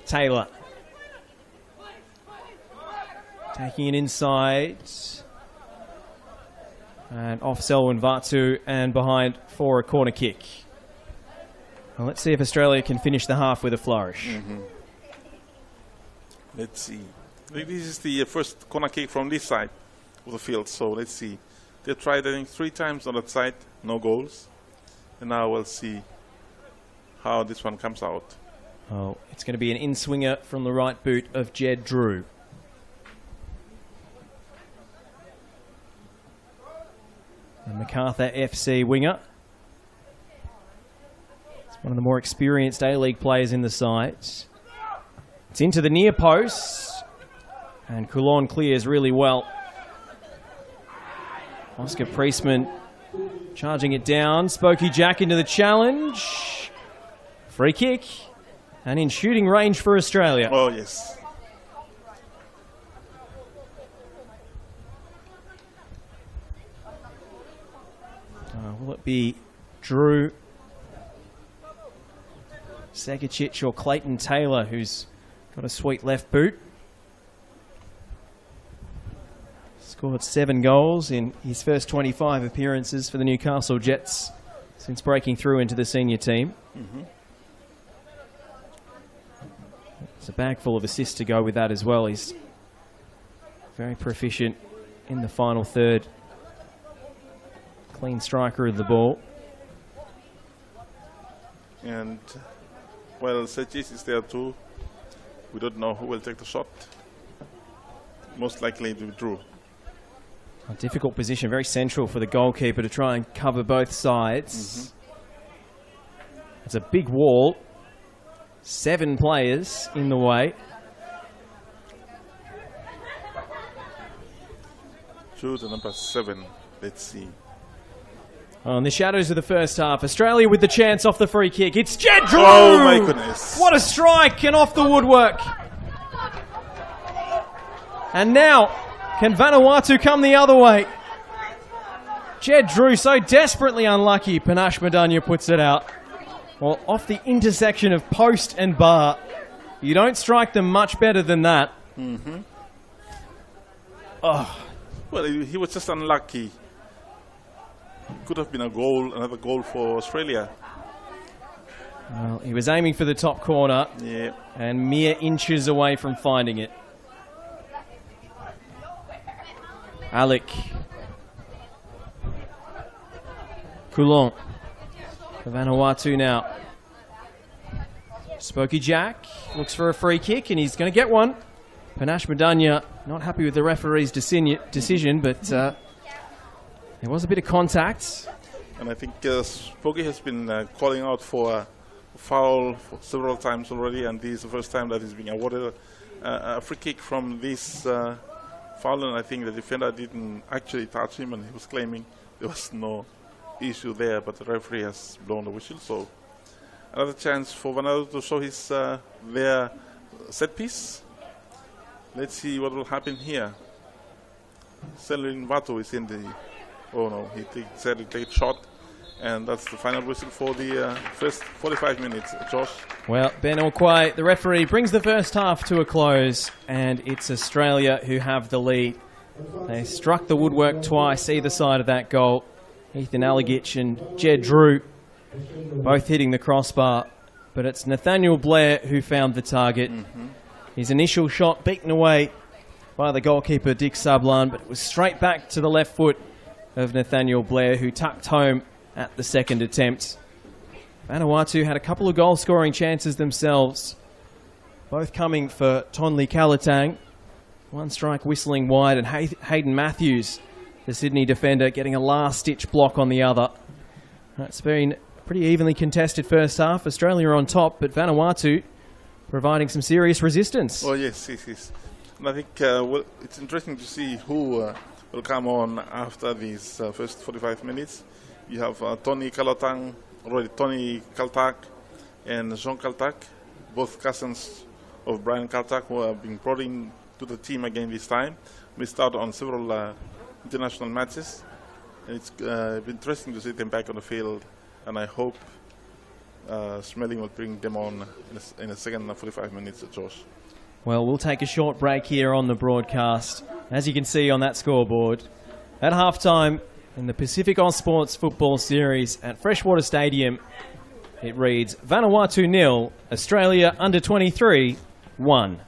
Taylor. Taking it inside. And off Selwyn Vatu and behind for a corner kick. Well, let's see if Australia can finish the half with a flourish. Let's see. This is the first corner kick from this side of the field, so let's see. They tried, I think, 3 times on that side, no goals. And now we'll see how this one comes out. Oh, it's going to be an in-swinger from the right boot of Jed Drew. The Macarthur FC winger. One of the more experienced A-League players in the side. It's into the near post. And Coulon clears really well. Oscar Priestman charging it down. Spokey Jack into the challenge. Free kick. And in shooting range for Australia. Oh, yes. Will it be Drew, Segicic or Clayton Taylor, who's got a sweet left boot? Scored 7 goals in his first 25 appearances for the Newcastle Jets since breaking through into the senior team. It's a bag full of assists to go with that as well. He's very proficient in the final third. Clean striker of the ball. And while Segis is there too, we don't know who will take the shot. Most likely it will be Drew. A difficult position, very central for the goalkeeper to try and cover both sides. It's a big wall. 7 players in the way. Drew, the number 7. Let's see. On the shadows of the first half, Australia with the chance off the free kick. It's Jed Drew! Oh my goodness. What a strike, and off the woodwork. And now, can Vanuatu come the other way? Jed Drew so desperately unlucky. Panache Madanya puts it out. Well, off the intersection of post and bar. You don't strike them much better than that. Oh. Well, he was just unlucky. Could have been a goal, another goal for Australia. Well, he was aiming for the top corner. Yeah. And mere inches away from finding it. Alec Coulon for Vanuatu now. Spokey Jack looks for a free kick, and he's going to get one. Panache Madanya not happy with the referee's decision, but there was a bit of contact. And I think Spokey has been calling out for a foul for several times already, and this is the first time that he's being awarded a free kick from this foul. And I think the defender didn't actually touch him, and he was claiming there was no issue there, but the referee has blown the whistle. So another chance for Vanuatu to show his their set piece. Let's see what will happen here. Selin Vatu is in the. Oh no, he said he take a shot, and that's the final whistle for the first 45 minutes. Josh. Well, Ben Okwai, the referee, brings the first half to a close, and it's Australia who have the lead. They struck the woodwork twice either side of that goal. Ethan Allegich and Jed Drew both hitting the crossbar, but it's Nathaniel Blair who found the target. His initial shot beaten away by the goalkeeper Dick Sablan, but it was straight back to the left foot of Nathaniel Blair, who tucked home at the second attempt. Vanuatu had a couple of goal-scoring chances themselves, both coming for Tonley Kalatang. One strike whistling wide, and Hayden Matthews, the Sydney defender, getting a last-ditch block on the other. It's been a pretty evenly contested first half. Australia on top, but Vanuatu providing some serious resistance. Oh yes. And I think it's interesting to see who will come on after these first 45 minutes. You have Tony Kalatang, Tony Kaltak, and Jean Kaltak, both cousins of Brian Kaltak, who have been brought in to the team again this time. Missed out on several international matches. And it's been interesting to see them back on the field, and I hope Smelling will bring them on in a second 45 minutes, Josh. Well, we'll take a short break here on the broadcast. As you can see on that scoreboard, at halftime in the PacificAus Sports Football Series at Freshwater Stadium, it reads Vanuatu 0, Australia under 23 1.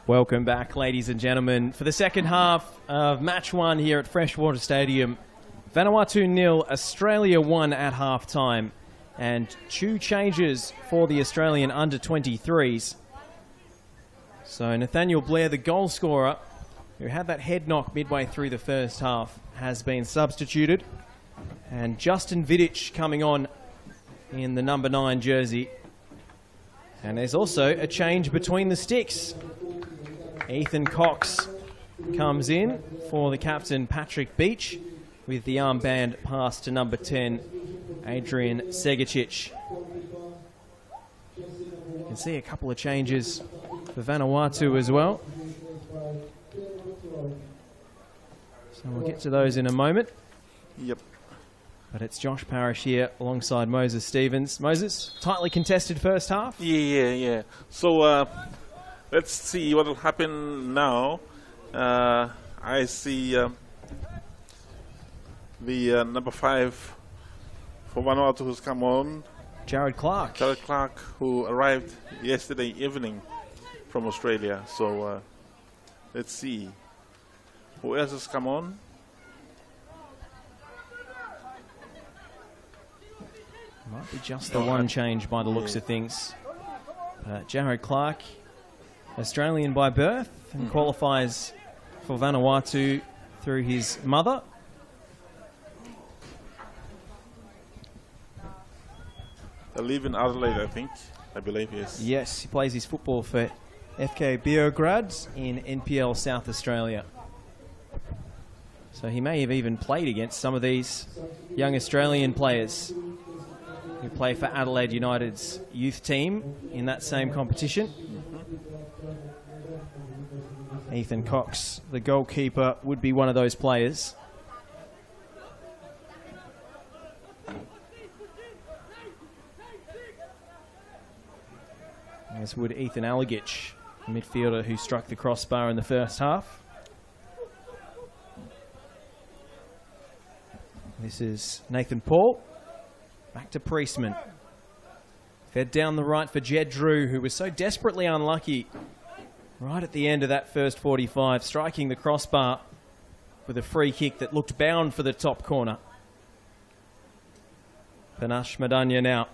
Welcome back, ladies and gentlemen, for the second half of match one here at Freshwater Stadium. Vanuatu 0, Australia 1 at half-time. And 2 changes for the Australian under-23s. So Nathaniel Blair, the goal scorer, who had that head knock midway through the first half, has been substituted. And Justin Vidic coming on in the number 9 jersey. And there's also a change between the sticks. Ethan Cox comes in for the captain, Patrick Beach, with the armband pass to number 10, Adrian Segicic. You can see a couple of changes for Vanuatu as well. So we'll get to those in a moment. Yep. But it's Josh Parrish here alongside Moses Stevens. Moses, tightly contested first half? Yeah. So let's see what will happen now. I see the number 5 for Vanuatu who's come on. Jared Clark. Jared Clark, who arrived yesterday evening from Australia. So let's see. Who else has come on? Might be just the one change by the looks of things. Jared Clark, Australian by birth, and qualifies for Vanuatu through his mother. They live in Adelaide, I believe, yes. Yes, he plays his football for FK Beograd in NPL South Australia. So he may have even played against some of these young Australian players who play for Adelaide United's youth team in that same competition. Ethan Cox, the goalkeeper, would be one of those players. As would Ethan Allegich, a midfielder who struck the crossbar in the first half. This is Nathan Paul. Back to Priestman. Fed down the right for Jed Drew, who was so desperately unlucky right at the end of that first 45, striking the crossbar with a free kick that looked bound for the top corner. Panache Madanya now.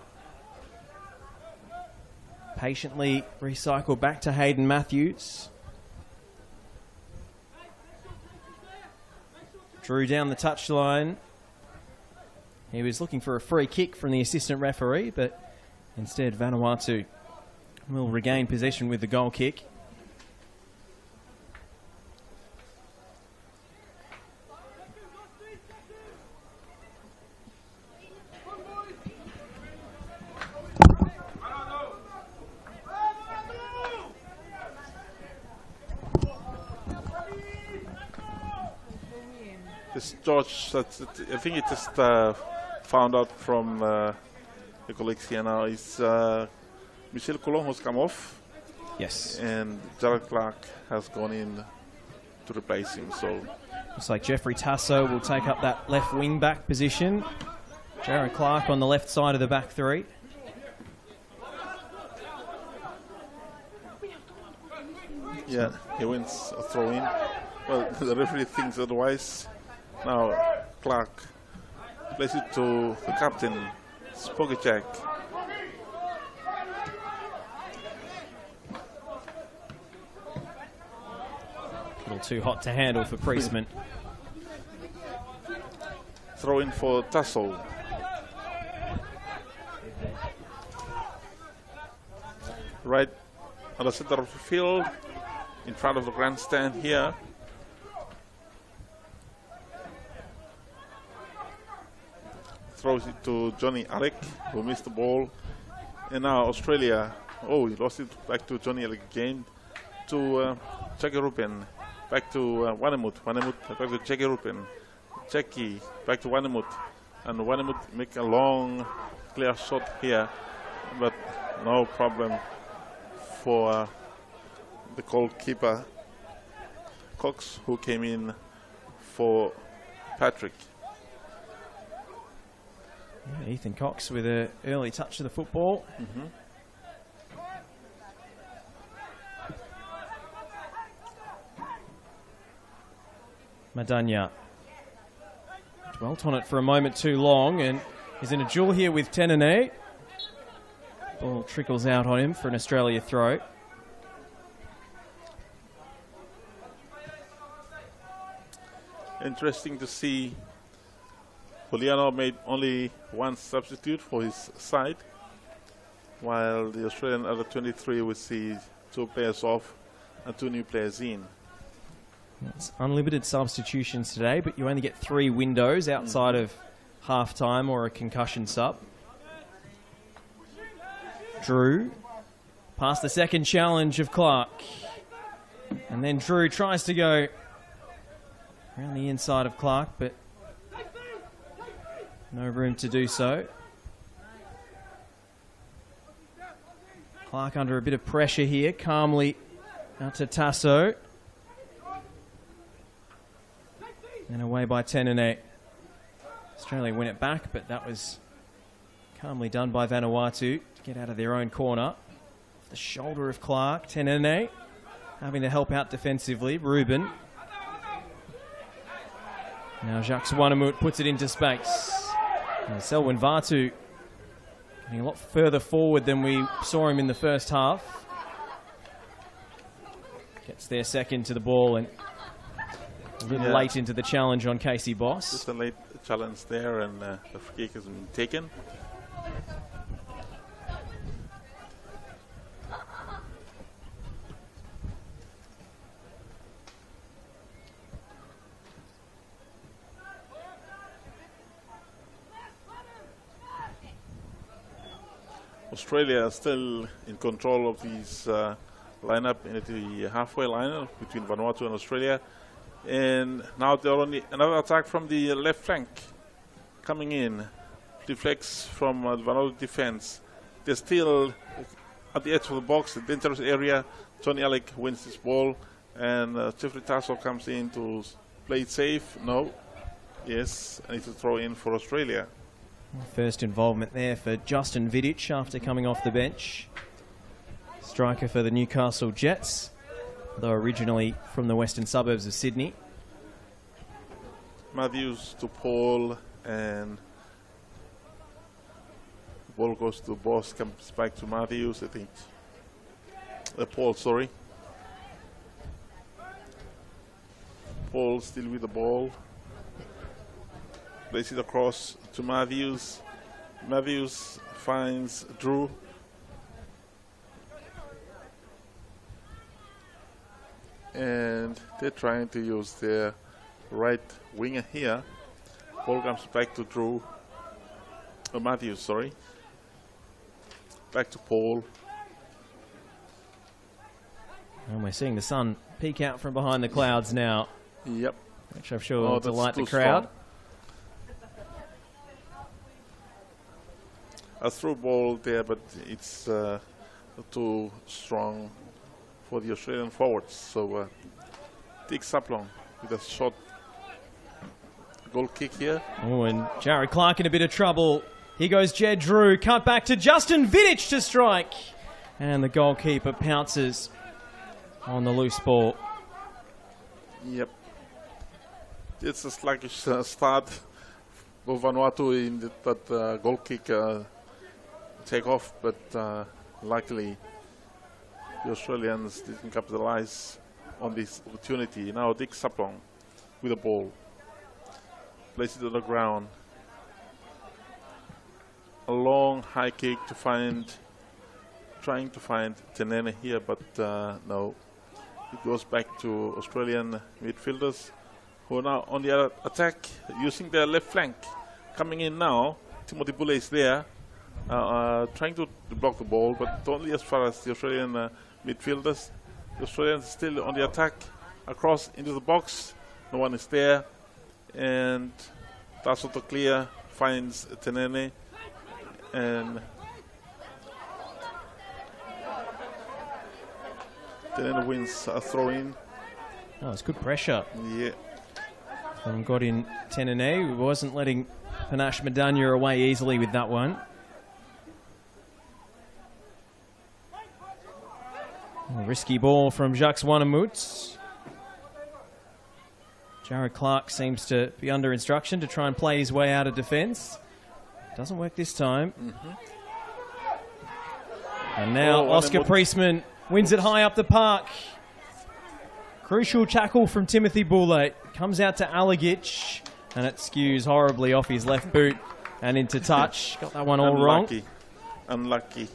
Patiently recycled back to Hayden Matthews. Drew down the touchline. He was looking for a free kick from the assistant referee, but instead Vanuatu will regain possession with the goal kick. This George, I think it just found out from the colleagues here now. It's Michel Coulon who's come off. Yes. And Jared Clark has gone in to replace him. So looks like Jeffrey Tasso will take up that left wing back position. Jared Clark on the left side of the back three. Yeah, he wins a throw in. Well, the referee thinks otherwise. Now Clark plays it to the captain, Spogacek. A little too hot to handle for Priestman. Throw in for Tasso. Right on the center of the field, in front of the grandstand here. Throws it to Johnny Alec, who missed the ball. And now Australia, he lost it back to Johnny Alec again. To Jackie Rupen, back to Wanemut. Wanemut back to Jackie Rupen. Jackie back to Wanemut. And Wanemut make a long, clear shot here. But no problem for the goalkeeper, Cox, who came in for Patrick. Yeah, Ethan Cox with an early touch of the football. Madanya dwelt on it for a moment too long and is in a duel here with Tenene. Ball trickles out on him for an Australia throw. Interesting to see Juliano made only one substitute for his side, while the Australian under 23 will see 2 players off and 2 new players in. It's unlimited substitutions today, but you only get 3 windows outside of half-time or a concussion sub. Drew past the second challenge of Clark. And then Drew tries to go around the inside of Clark, but no room to do so. Clark under a bit of pressure here, calmly out to Tasso. And away by Tenene. Australia win it back, but that was calmly done by Vanuatu to get out of their own corner. Off the shoulder of Clark, Tenene having to help out defensively. Ruben. Now Jacques Wanamut puts it into space. And Selwyn Vatu getting a lot further forward than we saw him in the first half. Gets their second to the ball and a little late into the challenge on Casey Boss. Just a late challenge there, and the free kick has been taken. Australia is still in control of these lineup in the halfway line between Vanuatu and Australia. And now they're only another attack from the left flank coming in. Deflects from the Vanuatu defense. They're still at the edge of the box, the dangerous area. Tony Alec wins this ball, and Jeffrey Tasso comes in to play it safe. No. Yes, and it's a throw in for Australia. First involvement there for Justin Vidic after coming off the bench. Striker for the Newcastle Jets, though originally from the western suburbs of Sydney. Matthews to Paul, and the ball goes to Boss, comes back to Matthews, I think. Paul, sorry. Paul still with the ball. Plays it across to Matthews. Matthews finds Drew. And they're trying to use their right winger here. Ball comes back to Drew. Matthews, sorry. Back to Paul. And we're seeing the sun peek out from behind the clouds now. Yep. Which I'm sure will delight the crowd. Strong. A through ball there, but it's too strong for the Australian forwards. So Dick Saplong with a short goal kick here. Oh, and Jared Clark in a bit of trouble. Here goes Jed Drew. Cut back to Justin Vidic to strike. And the goalkeeper pounces on the loose ball. Yep. It's a sluggish start for Vanuatu in that goal kick take off, but luckily the Australians didn't capitalize on this opportunity. Now Dick Saplong with the ball. Places it on the ground. A long high kick to find, trying to find Tenene here, but no. It goes back to Australian midfielders who are now on the other attack using their left flank. Coming in now, Timothy Bulle is there. Trying to block the ball, but only as far as the Australian midfielders. The Australians still on the attack, across into the box. No one is there, and Tasso to clear, finds Tenene, and Tenene wins a throw-in. Oh, it's good pressure. Yeah. From Godin Tenene, who wasn't letting Panache Madanya away easily with that one. A risky ball from Jacques Wanamut. Jared Clark seems to be under instruction to try and play his way out of defence. Doesn't work this time. And now Oscar Priestman wins it high up the park. Crucial tackle from Timothy Boulay. Comes out to Alagic, and it skews horribly off his left boot and into touch. Got that one all wrong. Unlucky.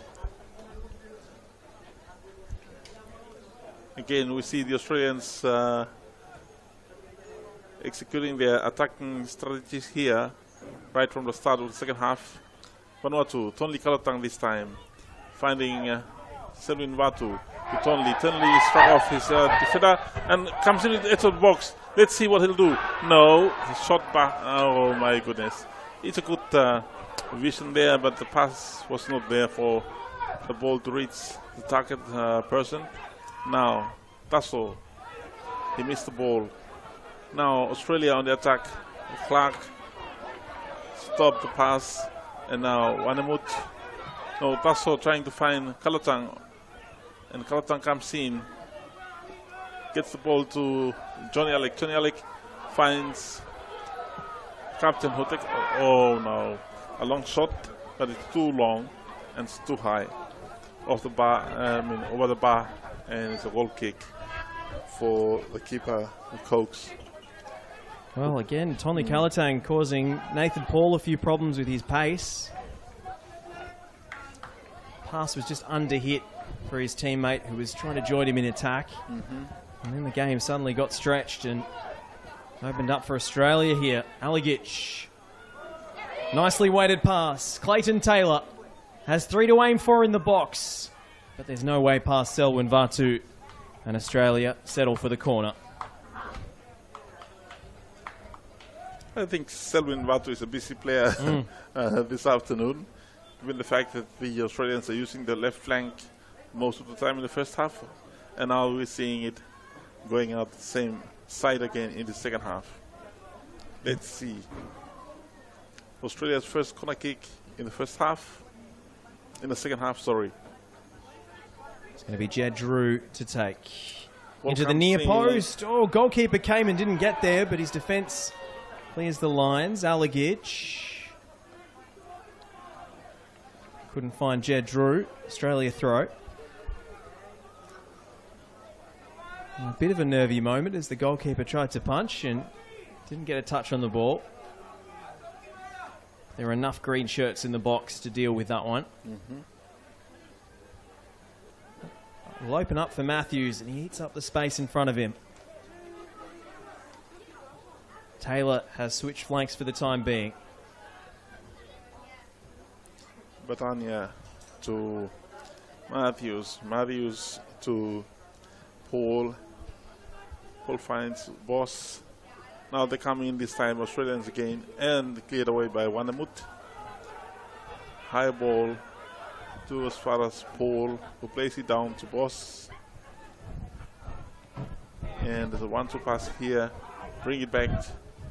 Again, we see the Australians executing their attacking strategies here right from the start of the second half. Vanuatu, Tonli Kalotang this time, finding Selwyn Vatu to Tonli. Tonli struck off his defender and comes in the edge of the box. Let's see what he'll do. No, he shot back. Oh my goodness. It's a good vision there, but the pass was not there for the ball to reach the target person. Now, Tasso, he missed the ball. Now, Australia on the attack. Clark stopped the pass, and now Wanamut. No, Tasso trying to find Kalotang, and Kalotang comes in, gets the ball to Johnny Alec. Johnny Alec finds Captain who takes. Oh no, a long shot, but it's too long and it's too high off the bar. Over the bar. And it's a goal kick for the keeper, Cokes. Well, again, Tonli Kalotang causing Nathan Paul a few problems with his pace. Pass was just under hit for his teammate who was trying to join him in attack. And then the game suddenly got stretched and opened up for Australia here. Alagic. Nicely weighted pass. Clayton Taylor has 3 to aim for in the box. But there's no way past Selwyn Vatu, and Australia settle for the corner. I think Selwyn Vatu is a busy player this afternoon, given the fact that the Australians are using the left flank most of the time in the first half, and now we're seeing it going out the same side again in the second half. Let's see. Australia's first corner kick in the first half. In the second half, sorry. It's going to be Jed Drew to take. What Into the near post. Oh, goalkeeper came and didn't get there, but his defence clears the lines. Alagic. Couldn't find Jed Drew. Australia throw. A bit of a nervy moment as the goalkeeper tried to punch and didn't get a touch on the ball. There are enough green shirts in the box to deal with that one. Will open up for Matthews, and he eats up the space in front of him. Taylor has switched flanks for the time being. Batania to Matthews. Matthews to Paul. Paul finds Boss. Now they come in this time, Australians again, and cleared away by Wanamut. High ball to as far as Paul, who plays it down to Boss. And there's a 1-2 pass here. Bring it back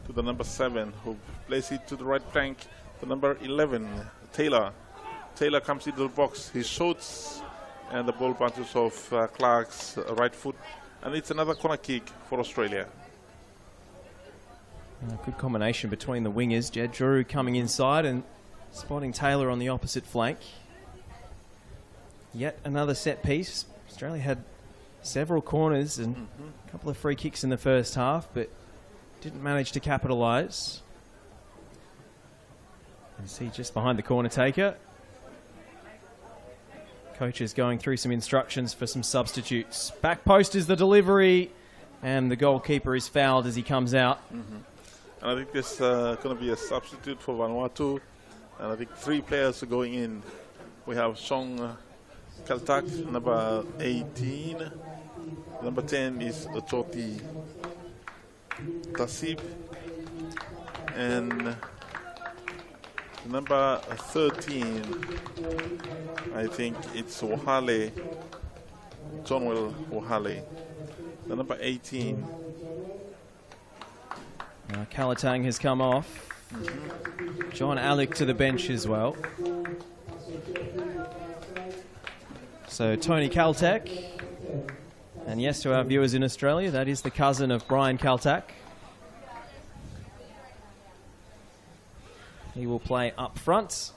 to the number 7, who plays it to the right flank. The number 11, Taylor. Taylor comes into the box. He shoots, and the ball bounces off Clark's right foot. And it's another corner kick for Australia. Good combination between the wingers. Jed Drew coming inside and spotting Taylor on the opposite flank. Yet another set piece. Australia had several corners and a couple of free kicks in the first half, but didn't manage to capitalise. You see just behind the corner taker. Coach is going through some instructions for some substitutes. Back post is the delivery, and the goalkeeper is fouled as he comes out. And I think there's going to be a substitute for Vanuatu. And I think 3 players are going in. We have Song Kaltak, number 18. Number 10 is Choti Tasib. And number 13, I think it's Wahale, Johnwell Wahale. The number 18. Kalotang has come off. John Alec to the bench as well. So Tony Kaltak. And yes, to our viewers in Australia, that is the cousin of Brian Kaltak. He will play up front.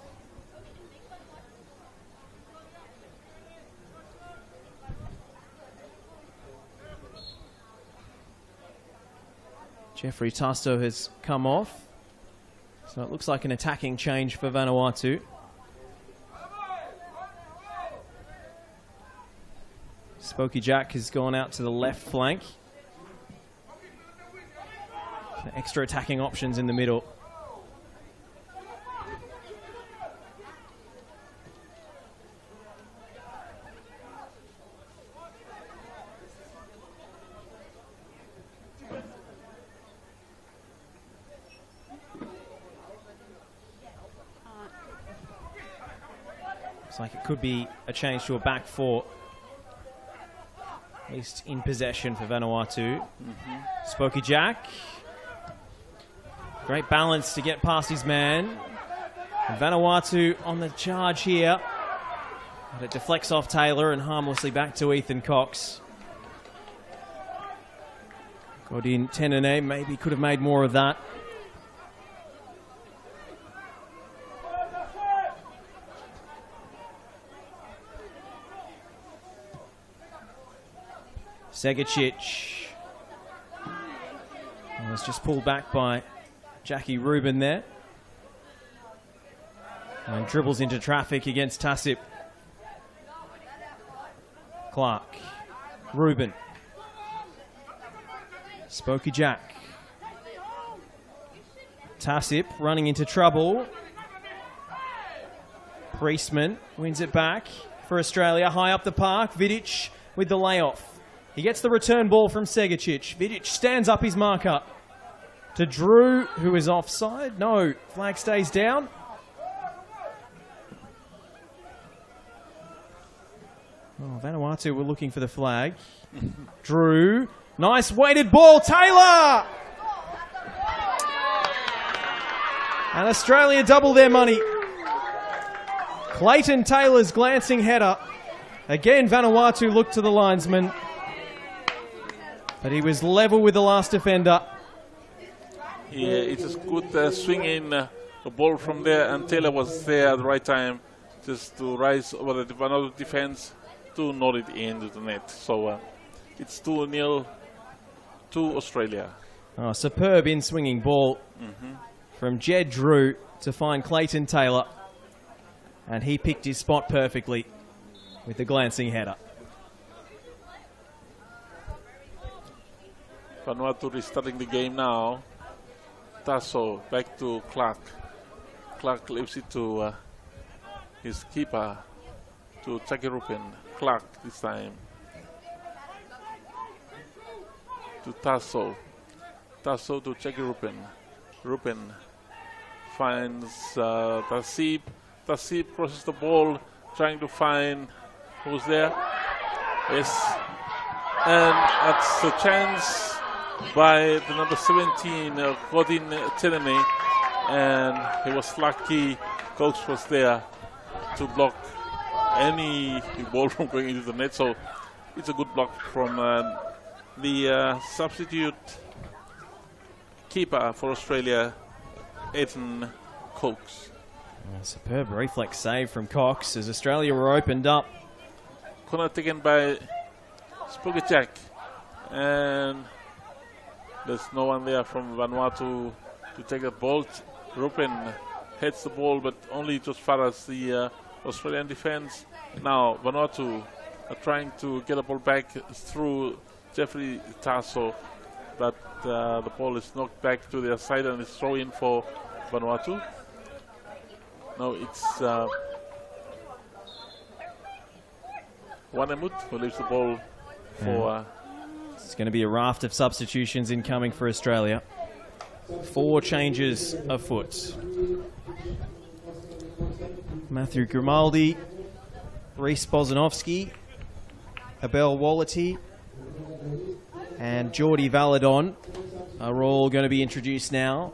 Jeffrey Tasto has come off. So it looks like an attacking change for Vanuatu. Spokey Jack has gone out to the left flank. Extra attacking options in the middle. Looks like it could be a change to a back four. At least in possession for Vanuatu. Spokey Jack. Great balance to get past his man. And Vanuatu on the charge here. But it deflects off Taylor and harmlessly back to Ethan Cox. Got in Tenene, maybe could have made more of that. Segicic. Was just pulled back by Jackie Rubin there. And dribbles into traffic against Tassip. Clark. Rubin. Spokey Jack. Tassip running into trouble. Priestman wins it back for Australia. High up the park. Vidic with the layoff. He gets the return ball from Segicic. Vidic stands up his marker to Drew, who is offside. No, flag stays down. Oh, Vanuatu were looking for the flag. Drew, nice weighted ball, Taylor! And Australia double their money. Clayton Taylor's glancing header. Again, Vanuatu looked to the linesman. But he was level with the last defender. Yeah, it is good swinging the ball from there, and Taylor was there at the right time just to rise over the Vanuatu defense to nod it into the net. So it's 2-0 to Australia. Oh, superb in-swinging ball from Jed Drew to find Clayton Taylor. And he picked his spot perfectly with the glancing header. Vanuatu restarting the game now. Tasso back to Clark. Clark leaves it to his keeper, to Jackie Rubin. Clark this time. To Tasso. Tasso to Jackie Rubin. Rubin finds Tassib. Tassib crosses the ball, trying to find who's there. Yes. And that's a chance by the number 17, Godin Tenene, and he was lucky. Cox was there to block any ball from going into the net, so it's a good block from the substitute keeper for Australia, Ethan Cox. Superb reflex save from Cox as Australia were opened up. Corner taken by Spokey Jack, and there's no one there from Vanuatu to take the ball. Rubin heads the ball, but only to as far as the Australian defense. Now Vanuatu are trying to get the ball back through Jeffrey Tasso, but the ball is knocked back to their side and it's thrown in for Vanuatu. Now it's Wanemut who leaves the ball for... It's going to be a raft of substitutions incoming for Australia. 4 changes afoot. Matthew Grimaldi, Reece Bozanovsky, Abel Wallity, and Geordie Valadon are all going to be introduced now.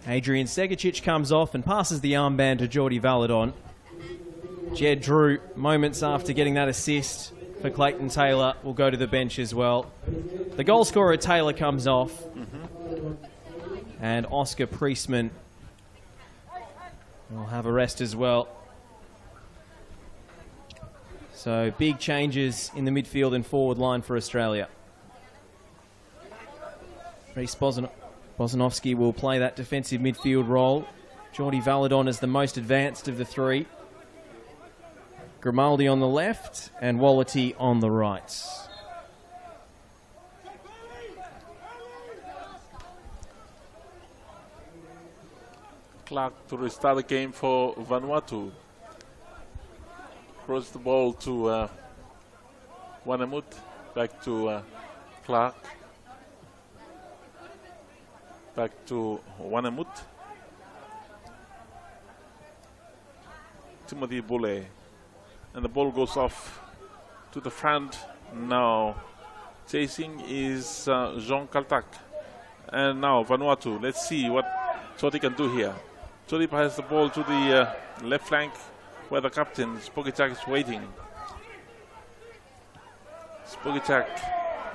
Adrian Segicic comes off and passes the armband to Geordie Valadon. Jed Drew, moments after getting that assist for Clayton Taylor, will go to the bench as well. The goal scorer, Taylor, comes off. And Oscar Priestman will have a rest as well. So big changes in the midfield and forward line for Australia. Reece Bozanovski will play that defensive midfield role. Jordi Valadon is the most advanced of the three. Grimaldi on the left and Wallity on the right. Clark to restart the game for Vanuatu. Throws the ball to Wanamut. Back to Clark. Back to Wanamut. Timothy Boulay. And the ball goes off to the front now. Chasing is Jean Kaltak. And now Vanuatu. Let's see what Choti can do here. Choti has the ball to the left flank where the captain, Spogichak, is waiting. Spogichak.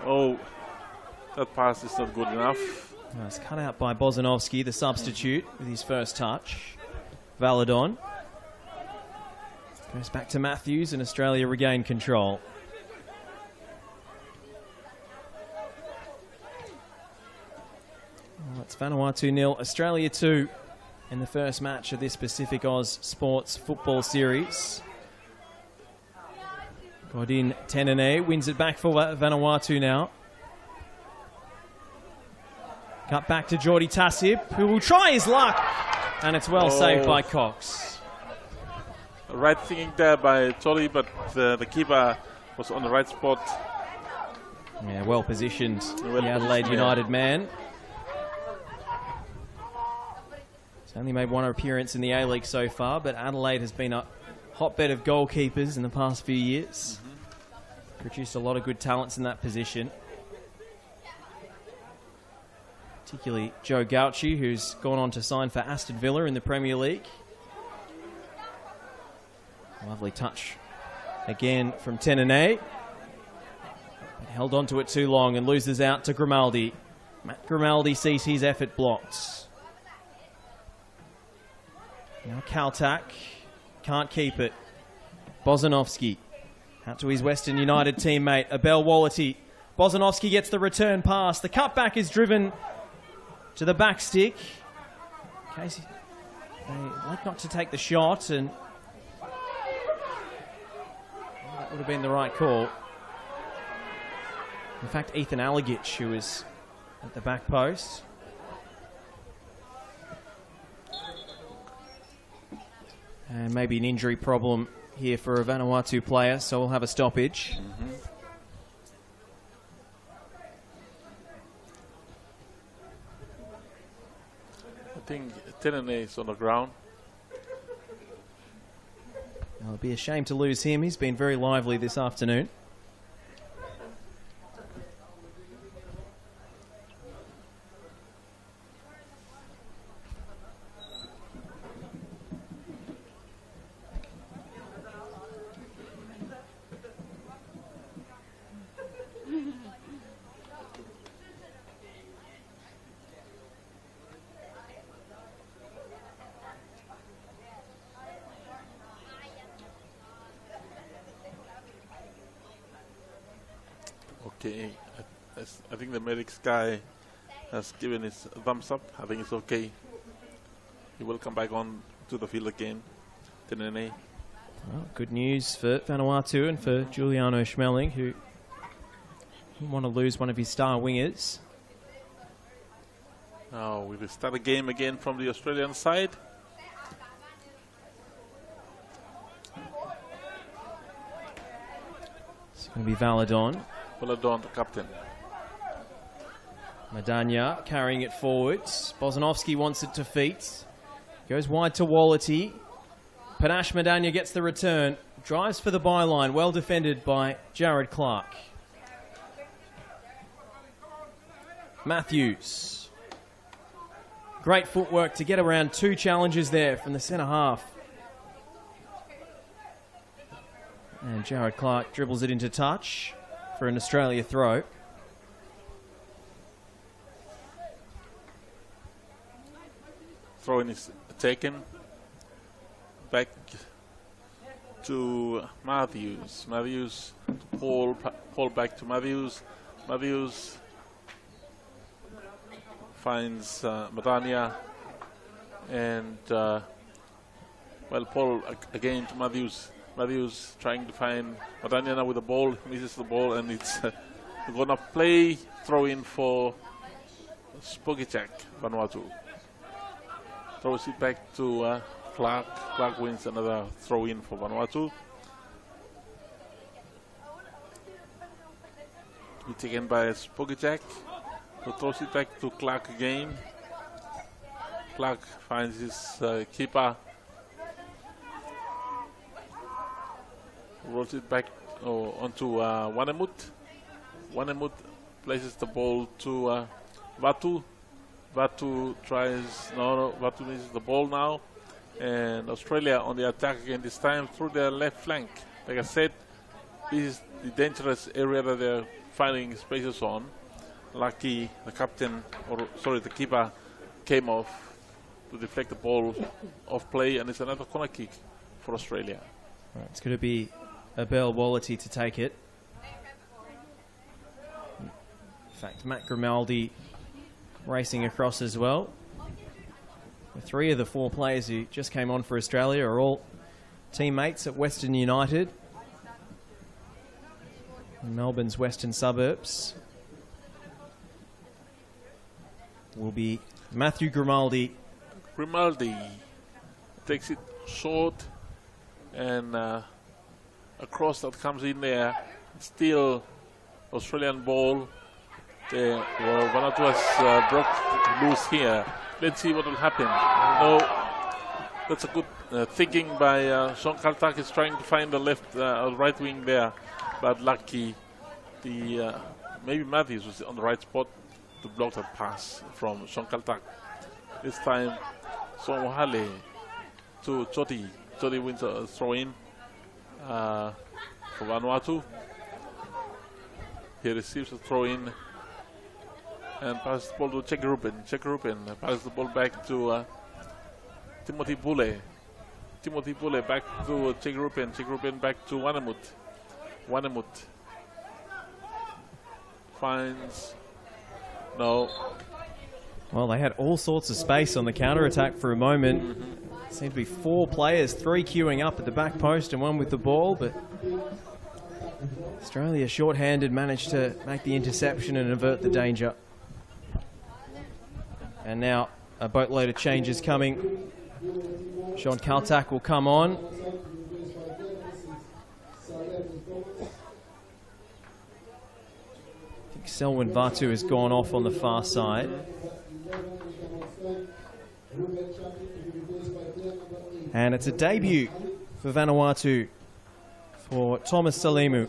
Oh, that pass is not good enough. No, it's cut out by Bozanovski, the substitute, with his first touch. Valadon. Goes back to Matthews and Australia regain control. Well, it's Vanuatu 0, Australia 2 in the first match of this PacificAus Sports Football Series. Godin Tenene wins it back for Vanuatu now. Cut back to Jordi Tassib, who will try his luck. And it's well saved by Cox. Right thinking there by Choli, but the keeper was on the right spot. Yeah, well positioned, the Adelaide United man. He's only made one appearance in the A-League so far, but Adelaide has been a hotbed of goalkeepers in the past few years. Produced a lot of good talents in that position. Particularly Joe Gauchi, who's gone on to sign for Aston Villa in the Premier League. Lovely touch again from Tenene. Held on to it too long and loses out to Grimaldi. Matt Grimaldi sees his effort blocked. Now Kaltak can't keep it. Bozanovski out to his Western United teammate, Abel Wallity. Bozanovski gets the return pass. The cutback is driven to the back stick. Casey, they like not to take the shot, and that would have been the right call. In fact, Ethan Alagich, who was at the back post. And maybe an injury problem here for a Vanuatu player, so we'll have a stoppage. I think Tenene is on the ground. It'll be a shame to lose him. He's been very lively this afternoon. Okay, I think the medics guy has given his thumbs up. I think it's okay. He will come back on to the field again. Tenene. Well, good news for Vanuatu and for Giuliano Schmeling, who didn't want to lose one of his star wingers. Now we will start the game again from the Australian side. It's going to be Valadon. Valadon, the captain. Madania carrying it forwards. Bozanovski wants it to feet. Goes wide to Wallity. Panache Madania gets the return. Drives for the byline. Well defended by Jared Clark. Matthews. Great footwork to get around two challenges there from the centre half. And Jared Clark dribbles it into touch for an Australia throw. throw-in is taken. Back to Matthews. Matthews, Paul back to Matthews. Matthews finds Madania, and Paul again to Matthews. Matthews trying to find Madania now with the ball, misses the ball, and it's gonna play throw-in for Spokicak, Vanuatu. Throws it back to Clark. Clark wins another throw-in for Vanuatu. It's taken by Spokicak, who throws it back to Clark again. Clark finds his keeper. Rolls it back onto Wanemut. Wanemut places the ball to Vatu. Vatu tries, Vatu misses the ball now. And Australia on the attack again, this time through their left flank. Like I said, this is the dangerous area that they're finding spaces on. Lucky, the keeper came off to deflect the ball off play, and it's another corner kick for Australia. Right, it's going to be Abel Wallity to take it. In fact, Matt Grimaldi racing across as well. The 3 of the 4 players who just came on for Australia are all teammates at Western United in Melbourne's western suburbs. Will be Matthew Grimaldi. Grimaldi takes it short, and a cross that comes in there. Still Australian ball. Vanuatu has broke loose here. Let's see what will happen. No, that's a good thinking by Sean Kaltak. Is trying to find the left right wing there, but lucky maybe Matthews was on the right spot to block that pass from Sean Kaltak. This time Somohale to Choti. Choti wins a throw in for Vanuatu. He receives a throw in and passes the ball to Chekarupen. Passes the ball back to Timothy Pule. Timothy Pule back to Chekarupen. Chekarupen back to Wanemut. Wanemut finds no. Well, they had all sorts of space on the counter-attack for a moment. Seemed to be 4 players, 3 queuing up at the back post and 1 with the ball, but Australia short-handed managed to make the interception and avert the danger. And now a boatload of changes coming. Sean Kaltak will come on. I think Selwyn Vatu has gone off on the far side. And it's a debut for Vanuatu for Thomas Salimu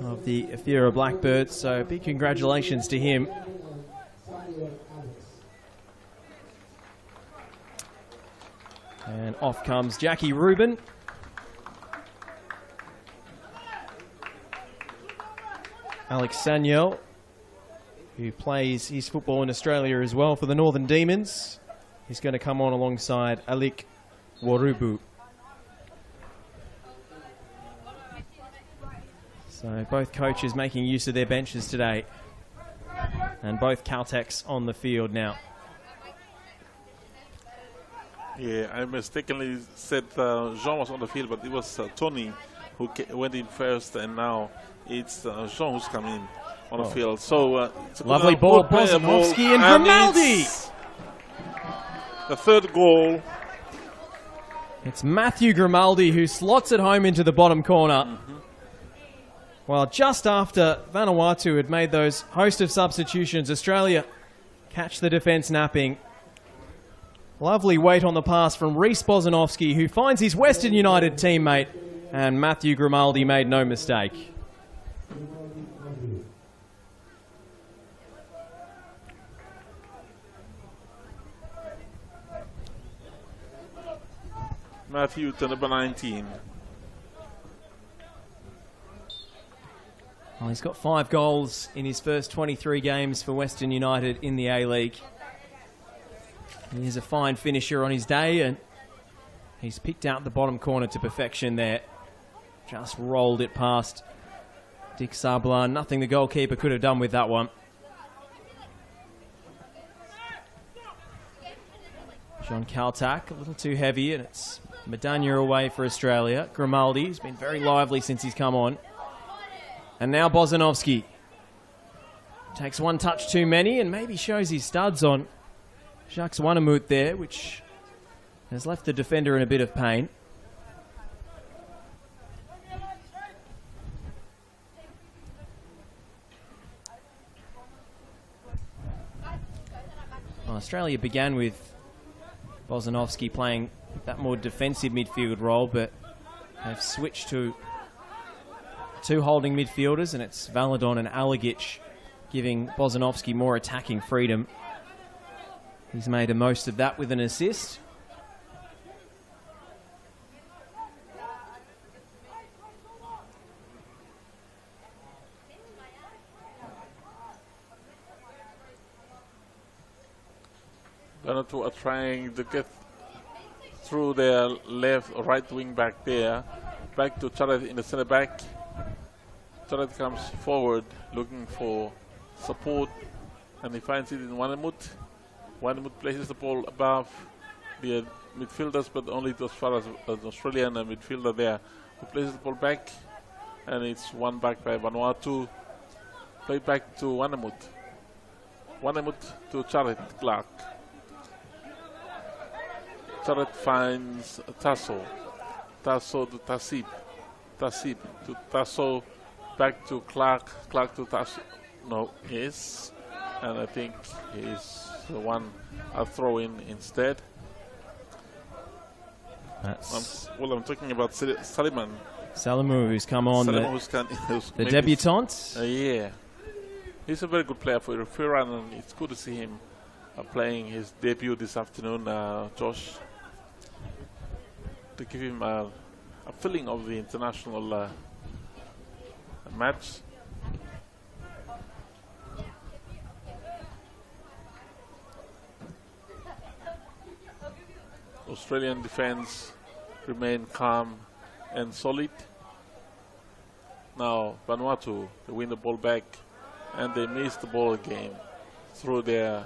of the Ethera Blackbirds. So big congratulations to him. And off comes Jackie Rubin. Alex Sanyel, who plays his football in Australia as well for the Northern Demons. He's going to come on alongside Alik Warubu. So both coaches making use of their benches today. And both Caltex on the field now. Yeah, I mistakenly said Jean was on the field, but it was Tony who went in first, and now it's Jean who's come in on the field. So it's a lovely ball, Bozanovsky and Grimaldi. The third goal. It's Matthew Grimaldi who slots it home into the bottom corner. Well, just after Vanuatu had made those host of substitutions, Australia catch the defence napping. Lovely weight on the pass from Reece Bozanovsky, who finds his Western United teammate, and Matthew Grimaldi made no mistake. Matthew to number 19. Well, he's got 5 goals in his first 23 games for Western United in the A-League. He's a fine finisher on his day, and he's picked out the bottom corner to perfection there. Just rolled it past Dick Sablan. Nothing the goalkeeper could have done with that one. Jean Kaltak, a little too heavy, and it's Medagna away for Australia. Grimaldi, who's been very lively since he's come on. And now Bozanovski. Takes one touch too many and maybe shows his studs on Jacques Wanamut there, which has left the defender in a bit of pain. Well, Australia began with Bozanovski playing that more defensive midfield role, but they've switched to two holding midfielders, and it's Valadon and Alagic giving Bozanovski more attacking freedom. He's made the most of that with an assist. Vanuatu are trying to get through their left or right wing back there. Back to Charet in the center back. Charet comes forward looking for support, and he finds it in Wanamut. Wanamut places the ball above the midfielders, but only as far as an Australian midfielder there, who places the ball back, and it's won back by Vanuatu. Play back to Wanamut. Wanamut to Charet Clark. Charet finds Tasso. Tasso to Tasib. Tasib to Tasso. Back to Clark. Clark to Tasso. No, yes. And I think he's the one I'll throw in instead. I'm talking about Saliman. Salamu, who's come on, the debutant. Yeah. He's a very good player for Iran, and it's good to see him playing his debut this afternoon, Josh. To give him a feeling of the international match. Australian defense remain calm and solid. Now Vanuatu, they win the ball back, and they miss the ball again through their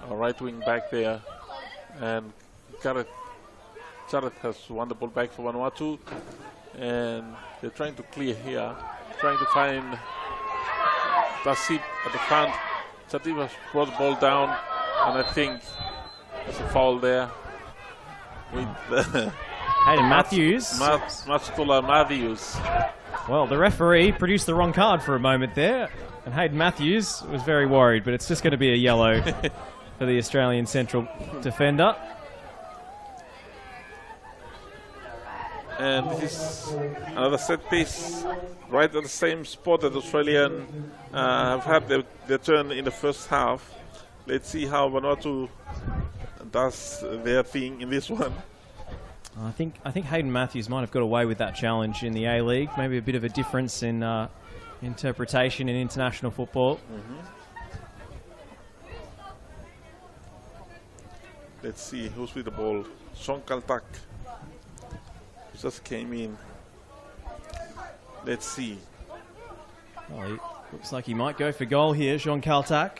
right wing back there, and Charet has won the ball back for Vanuatu, and they're trying to clear here, trying to find Tasib at the front. Tasib has brought the ball down, and I think there's a foul there with Hayden Matthews. Matula Matthews. Well, the referee produced the wrong card for a moment there, and Hayden Matthews was very worried, but it's just going to be a yellow for the Australian central defender. And this is another set piece right at the same spot that Australian have had their turn in the first half. Let's see how Vanuatu does their thing in this one. I think Hayden Matthews might have got away with that challenge in the A-League. Maybe a bit of a difference in interpretation in international football. Let's see who's with the ball. Sean Kaltak just came in. Let's see. Well, he looks like he might go for goal here, Jean Kaltak.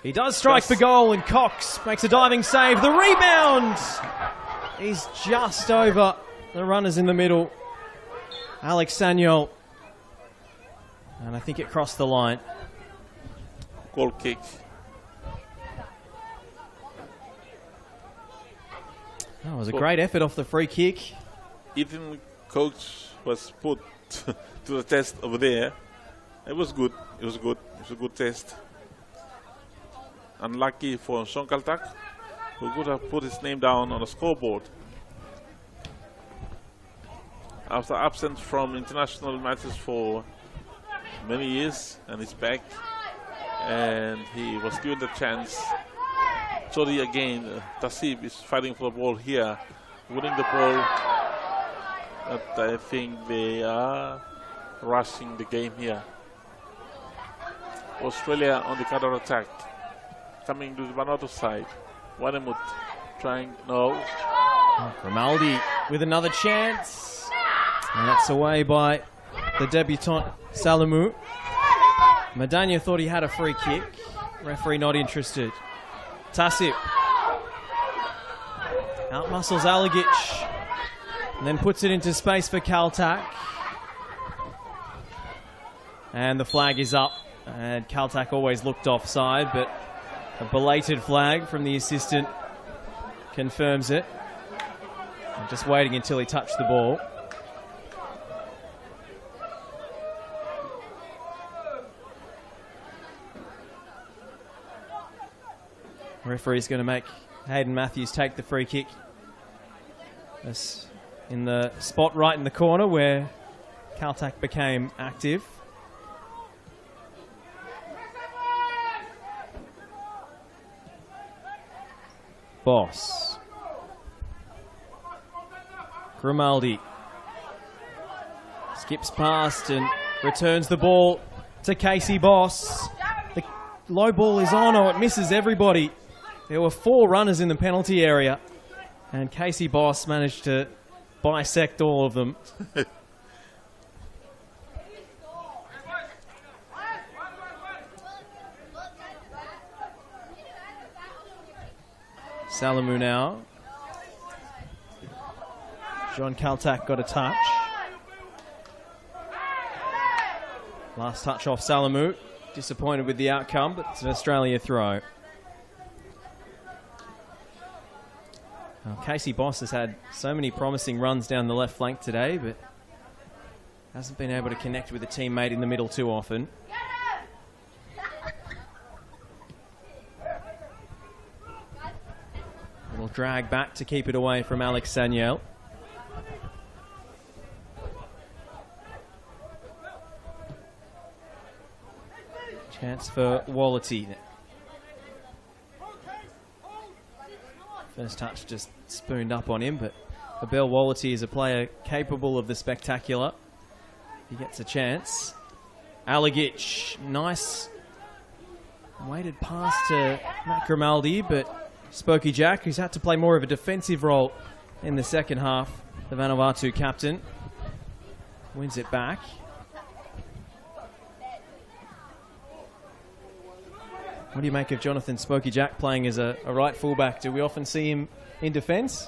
He does strike for goal, and Cox makes a diving save. The rebound is just over the runners in the middle. Alex Sagnol. And I think it crossed the line. Goal kick. That was a great effort off the free kick. Ethan Coach was put to the test over there. It was good. It was good. It was a good test. Unlucky for Sean Kaltak, who could have put his name down on the scoreboard. After absence from international matches for many years, and he's back, and he was given the chance. Sorry again, Tasib is fighting for the ball here, winning the ball, but I think they are rushing the game here. Australia on the counter attack. coming to the Vanuatu side. Wanemut trying, no. Grimaldi with another chance. And that's away by the debutant Salamu. Madania thought he had a free kick. Referee not interested. Tasip outmuscles Alagic and then puts it into space for Caltac. And the flag is up. And Caltac always looked offside, but a belated flag from the assistant confirms it. I'm just waiting until he touched the ball. The referee's going to make Hayden Matthews take the free kick. That's in the spot right in the corner where Caltac became active. Boss. Grimaldi skips past and returns the ball to Casey Boss. The low ball is on, or it misses everybody. There were 4 runners in the penalty area, and Casey Boss managed to bisect all of them. Salamu now. John Caltac got a touch. Last touch off Salamu. Disappointed with the outcome, but it's an Australia throw. Well, Casey Boss has had so many promising runs down the left flank today, but hasn't been able to connect with a teammate in the middle too often. Little drag back to keep it away from Alex Saniel. Chance for Wallity. First touch just spooned up on him, but Abel Wallity is a player capable of the spectacular. He gets a chance. Alagic, nice weighted pass to Matt Grimaldi, but Spokey Jack, who's had to play more of a defensive role in the second half, the Vanuatu captain, wins it back. What do you make of Jonathan Spokey Jack playing as a right fullback? Do we often see him in defence?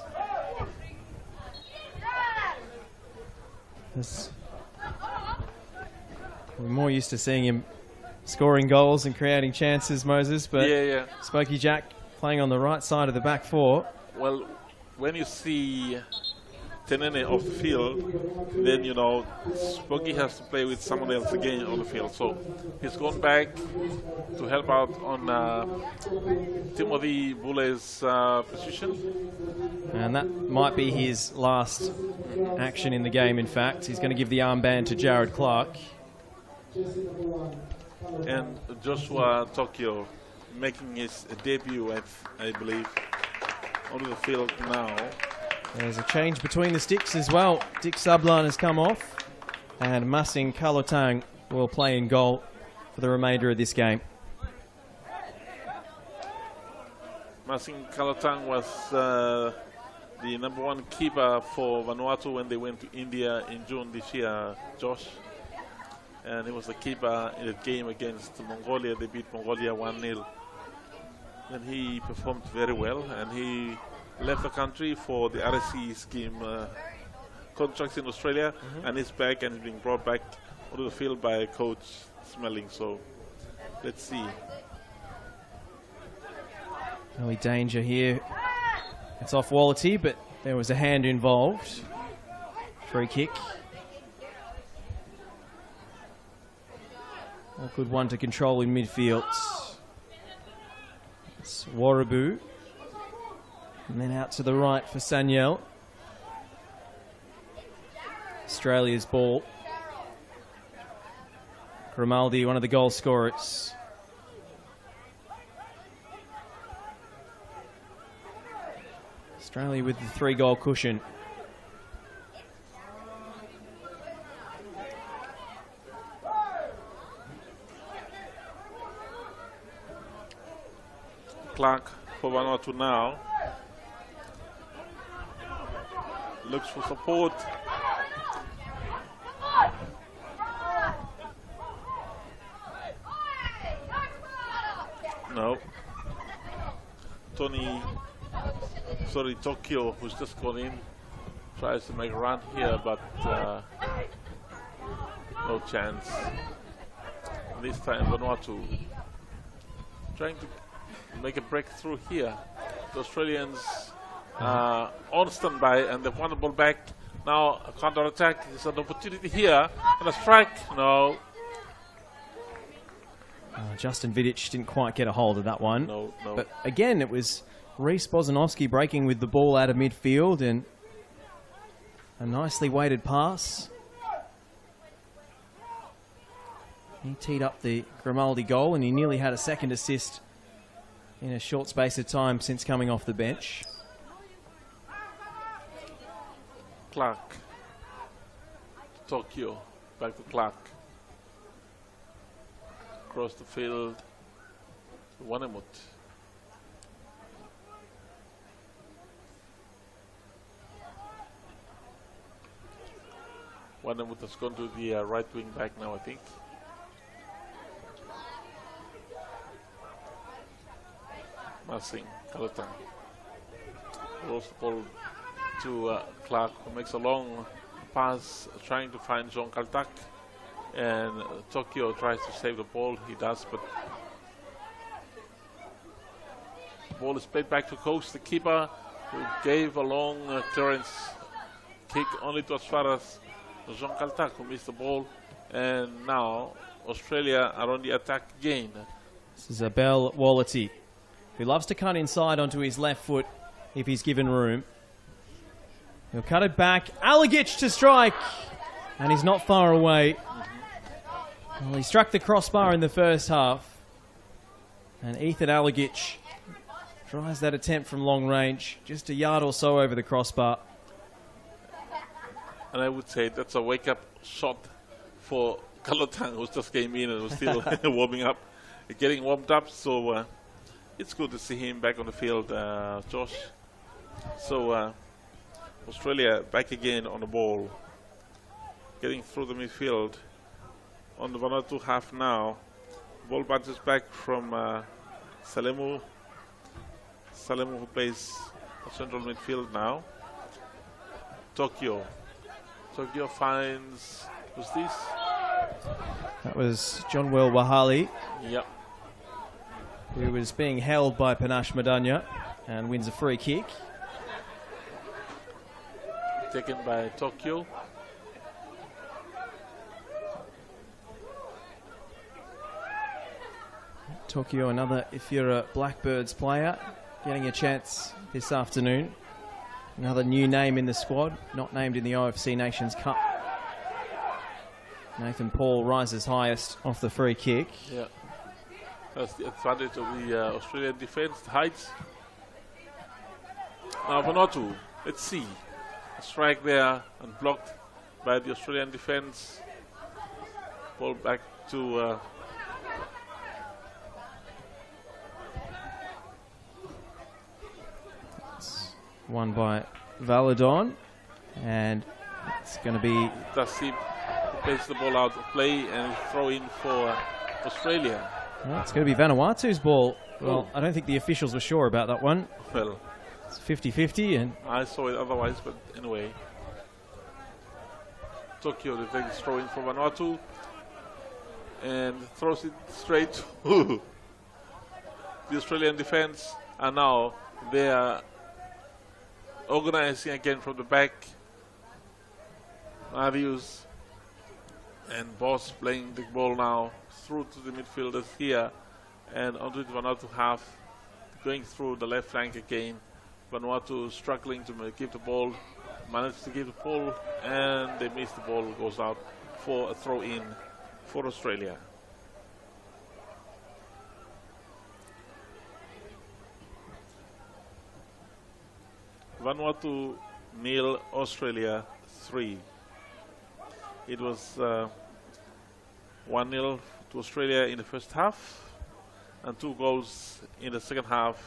We're more used to seeing him scoring goals and creating chances, Moses, but yeah. Spokey Jack playing on the right side of the back 4. Well, when you see Tenene off the field, then you know Spokey has to play with someone else again on the field. So he's gone back to help out on Timothy Boulet's position. And that might be his last action in the game, in fact. He's going to give the armband to Jared Clark. And Joshua Tokyo making his debut, I believe, onto the field now. There's a change between the sticks as well. Dick Sublan has come off, and Masing Kalotang will play in goal for the remainder of this game. Masing Kalotang was the number 1 keeper for Vanuatu when they went to India in June this year, Josh. And he was the keeper in the game against Mongolia. They beat Mongolia 1-0. And he performed very well, and he left the country for the RSC scheme contracts in Australia, and he's back and he's being brought back onto the field by Coach Smelling. So let's see. Early danger here. It's off Wallity, but there was a hand involved. Free kick. A good one to control in midfield. It's Warrabu. And then out to the right for Saniel. Australia's ball. Grimaldi, one of the goal scorers. Australia with the 3-goal cushion. Clark for Vanuatu now. Looks for support. No. Tokyo, who's just gone in, tries to make a run here, but no chance. This time Vanuatu trying to make a breakthrough here. The Australians on standby and they've won the ball back. Now a counter attack. There's an opportunity here and a strike. No. Justin Vidic didn't quite get a hold of that one. No. But again, it was Reece Bozanovsky breaking with the ball out of midfield and a nicely weighted pass. He teed up the Grimaldi goal and he nearly had a second assist in a short space of time since coming off the bench. Clark. Tokyo. Back to Clark. Across the field. Vanuatu. Vanuatu has gone to the right wing back now, I think. Nothing. Kalatan. Rolls the ball to Clark, who makes a long pass, trying to find Jean Kaltak. And Tokyo tries to save the ball. He does, but the ball is played back to Coast, the keeper, who gave a long clearance kick only to as far as Jean Kaltak, who missed the ball. And now Australia are on the attack again. This is Abel Wallity, who loves to cut inside onto his left foot if he's given room. He'll cut it back. Alagic to strike. And he's not far away. Well, he struck the crossbar in the first half. And Ethan Alagic tries that attempt from long range, just a yard or so over the crossbar. And I would say that's a wake-up shot for Kalatan, who just came in and was still warming up, getting warmed up. So it's good to see him back on the field, Josh. So Australia back again on the ball, getting through the midfield. On the Vanuatu half now. Ball bounces back from Salemu. Salemu, who plays central midfield now. Tokyo finds, who's this? That was John Will Wahali. Yep. Who was being held by Panache Madanya and wins a free kick. Taken by Tokyo. Tokyo, another if you're a Blackbirds player, getting a chance this afternoon. Another new name in the squad, not named in the OFC Nations Cup. Nathan Paul rises highest off the free kick. Yeah, that's the advantage of the Australian defense, the heights. Now Vanuatu, let's see. A strike there and blocked by the Australian defense. Ball back to won by Valadon, and it's going to be Tasib who plays the ball out of play and throw in for Australia. Well, it's going to be Vanuatu's ball. Well, I don't think the officials were sure about that one. Well, it's 50-50, and I saw it otherwise, but anyway. Tokyo, they take this throw in for Vanuatu and throws it straight to the Australian defense, and now they are organizing again from the back. Marius and Boss playing the ball now through to the midfielders here and onto the Vanuatu half, going through the left flank again. Vanuatu struggling to give the ball, managed to give the ball, and they miss the ball, goes out for a throw in for Australia. Vanuatu 0, Australia 3. It was 1-0 to Australia in the first half, and 2 goals in the second half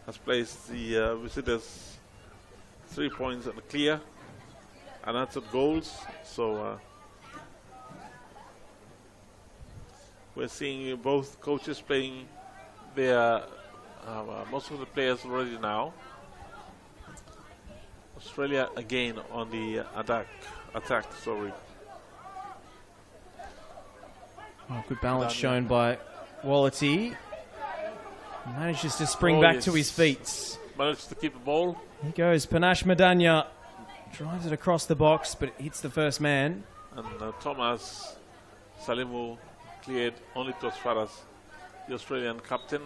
has placed the visitors 3 points in the clear, unanswered goals. So we're seeing both coaches playing their most of the players already now. Australia again on the attack. Sorry. Oh, good balance shown by Wallity. Manages to spring back to his feet. Managed to keep the ball. Here goes Panache Madanya. Drives it across the box, but it hits the first man. And Thomas Salimu cleared only to as far as the Australian captain.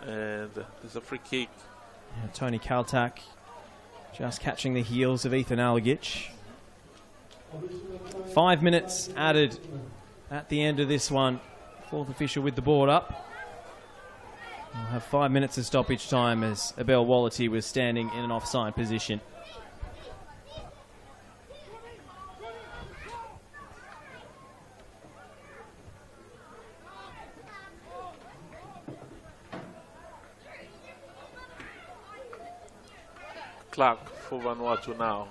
And there's a free kick. Yeah, Tony Kaltak just catching the heels of Ethan Alagich. 5 minutes added at the end of this one. 4th official with the board up. We'll have 5 minutes of stoppage time as Abel Wallity was standing in an offside position. Clark for Vanuatu now.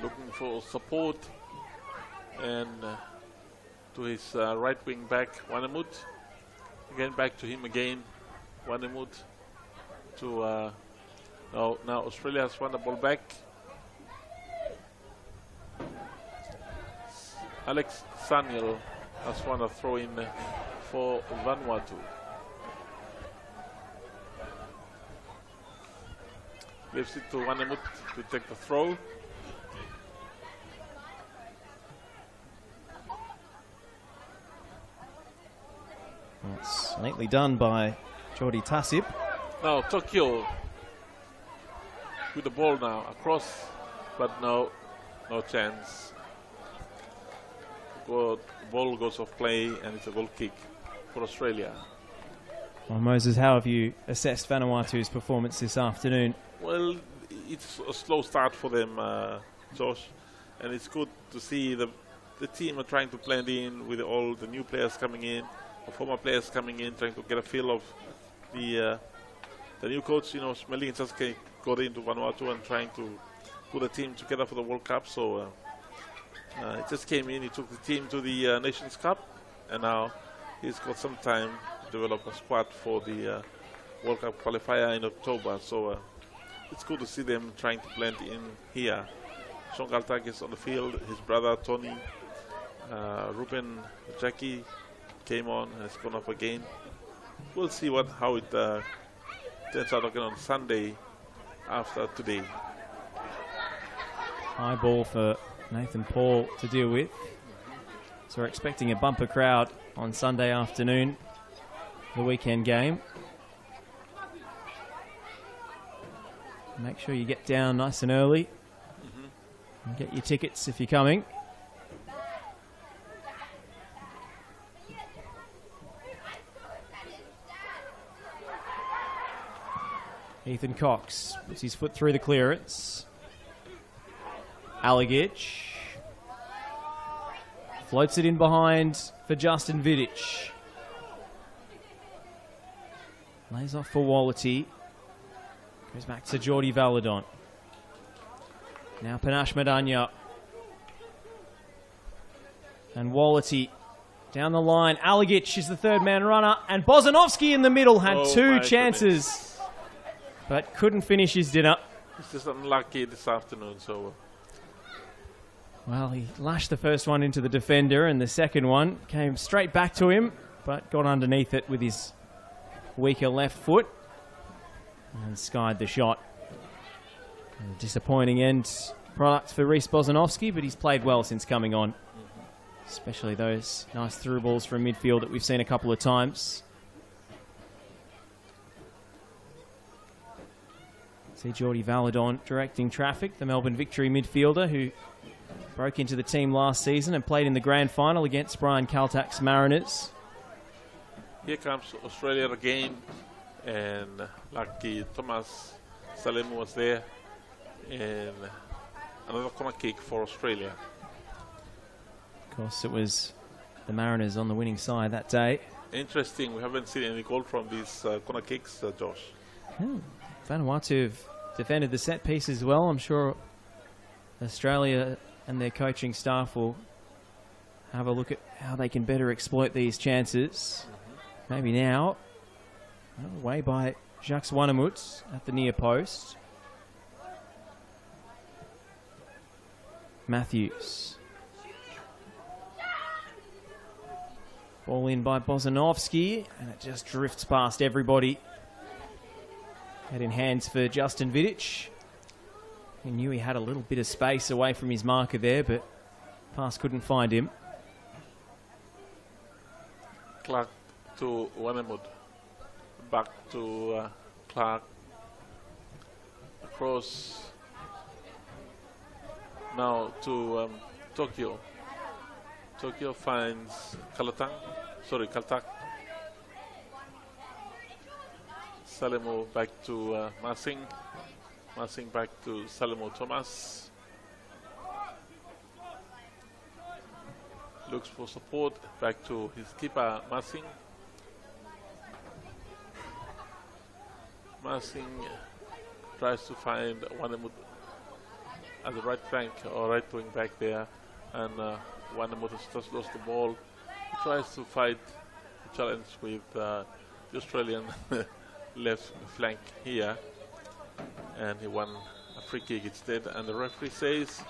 Looking for support, and to his right wing back, Wanamut. Again, back to him again. Wanamut to now Australia has won the ball back. Alex Saniel has won a throw in for Vanuatu. Gives it to Wanamut to take the throw. That's neatly done by Jordi Tasip. Now Tokyo with the ball now across, but no chance. The ball goes off play, and it's a goal kick for Australia. Well, Moses, how have you assessed Vanuatu's performance this afternoon? Well, it's a slow start for them, Josh, and it's good to see the team are trying to blend in with all the new players coming in, the former players coming in, trying to get a feel of the new coach. You know, Smelling just got into Vanuatu and trying to put a team together for the World Cup. So he just came in, he took the team to the Nations Cup, and now he's got some time to develop a squad for the World Cup qualifier in October. So it's good to see them trying to blend in here. Sean Kaltak is on the field, his brother Tony, Ruben Jackie came on and has gone off again. We'll see how it turns out again on Sunday after today. High ball for Nathan Paul to deal with. So we're expecting a bumper crowd on Sunday afternoon, the weekend game. Make sure you get down nice and early and get your tickets if you're coming. Ethan Cox puts his foot through the clearance. Alagich floats it in behind for Justin Vidic. Lays off for Wallity. Goes back to Jordi Valadon. Now Panache Madanya. And Wallity down the line. Alagich is the third man runner. And Bozanovsky in the middle had two chances. But couldn't finish his dinner. He's just unlucky this afternoon. So, well, he lashed the first one into the defender, and the second one came straight back to him, but got underneath it with his weaker left foot and skied the shot. A disappointing end product for Reece Bozanovsky, but he's played well since coming on. Especially those nice through balls from midfield that we've seen a couple of times. See Jordi Valadon directing traffic, the Melbourne Victory midfielder who broke into the team last season and played in the grand final against Brian Kaltak's Mariners. Here comes Australia again, and lucky Thomas Salem was there, and another corner kick for Australia. Of course, it was the Mariners on the winning side that day. Interesting. We haven't seen any goal from these corner kicks, Josh. Vanuatu have defended the set piece as well. I'm sure Australia and their coaching staff will have a look at how they can better exploit these chances. Maybe now. Away by Jacques Wanamut at the near post. Matthews. Ball in by Bozanovsky, and it just drifts past everybody. Head in hands for Justin Vidic. He knew he had a little bit of space away from his marker there, but pass couldn't find him. Clark to Wanamut. Back to Clark. Across now to Tokyo. Tokyo finds Kaltak. Salemo back to Masing. Masing back to Salemo Thomas. Looks for support. Back to his keeper Masing. Masing tries to find Wanamut at the right flank or right wing back there, and Wanamut has just lost the ball. He tries to fight the challenge with the Australian left flank here, and he won a free kick instead, and the referee says,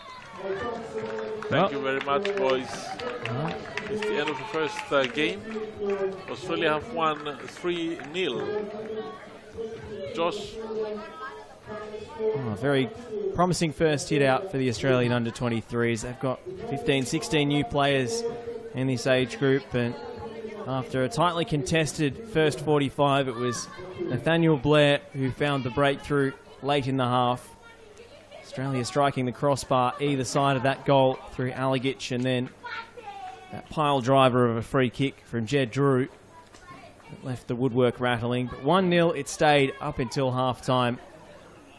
thank you very much, boys. It's the end of the first game. Australia have won 3-0. Josh? Very promising first hit out for the Australian under-23s. They've got 15, 16 new players in this age group, and after a tightly contested first 45, it was Nathaniel Blair who found the breakthrough late in the half. Australia striking the crossbar either side of that goal through Alagic, and then that pile driver of a free kick from Jed Drew left the woodwork rattling. But 1-0 it stayed up until half-time.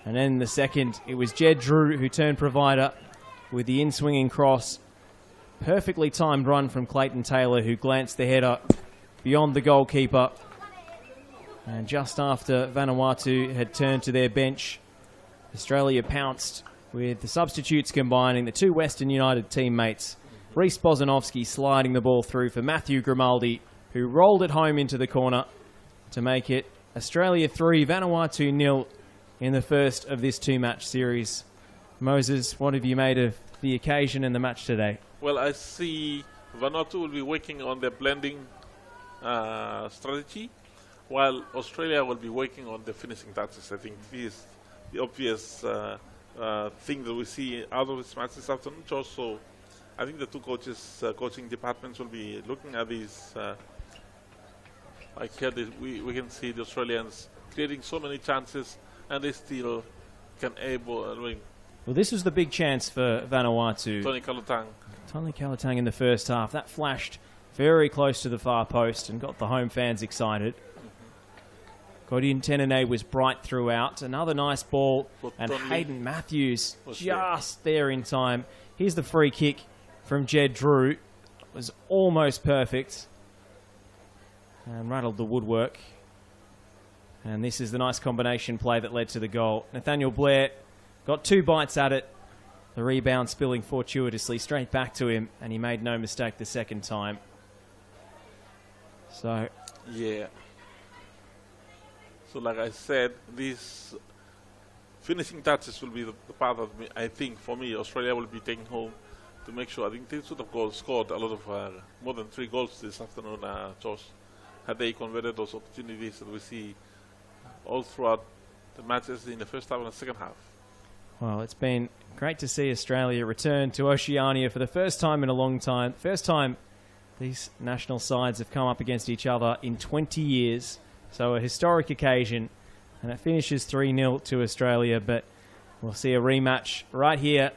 And then in the second, it was Jed Drew who turned provider with the in-swinging cross. Perfectly timed run from Clayton Taylor, who glanced the header beyond the goalkeeper. And just after Vanuatu had turned to their bench, Australia pounced with the substitutes combining the two Western United teammates. Reece Bozanovsky sliding the ball through for Matthew Grimaldi, who rolled it home into the corner to make it Australia 3, Vanuatu 0 in the first of this two-match series. Moses, what have you made of the occasion and the match today? Well, I see Vanuatu will be working on their blending strategy, while Australia will be working on the finishing touches. I think this is the obvious thing that we see out of this match this afternoon. Also, I think the two coaching departments will be looking at these. Like here, we can see the Australians creating so many chances, and they still can able win. Well, this was the big chance for Vanuatu. Tony Kalatang in the first half. That flashed very close to the far post and got the home fans excited. Godin Tenene was bright throughout. Another nice ball, and Hayden Matthews just there in time. Here's the free kick from Jed Drew. It was almost perfect and rattled the woodwork. And this is the nice combination play that led to the goal. Nathaniel Blair got two bites at it. The rebound spilling fortuitously straight back to him, and he made no mistake the second time. So, yeah. So, like I said, these finishing touches will be the part that I think, for me, Australia will be taking home to make sure. I think they should have scored a lot of more than 3 goals this afternoon, Josh, had they converted those opportunities that we see all throughout the matches in the first half and the second half. Well, it's been great to see Australia return to Oceania for the first time in a long time. First time these national sides have come up against each other in 20 years. So a historic occasion. And it finishes 3-0 to Australia. But we'll see a rematch right here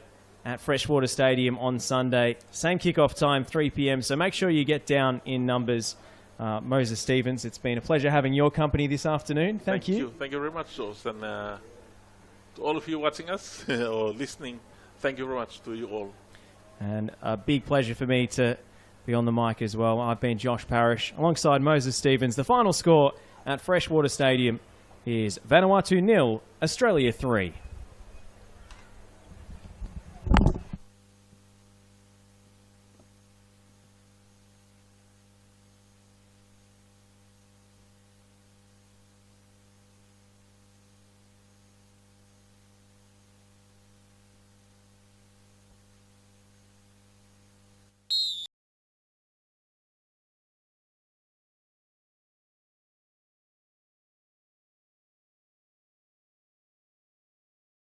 at Freshwater Stadium on Sunday. Same kickoff time, 3 p.m. So make sure you get down in numbers. Moses Stevens, it's been a pleasure having your company this afternoon. Thank you. Thank you very much, Josh. And to all of you watching us or listening, thank you very much to you all. And a big pleasure for me to be on the mic as well. I've been Josh Parrish alongside Moses Stevens. The final score at Freshwater Stadium is Vanuatu 0, Australia 3.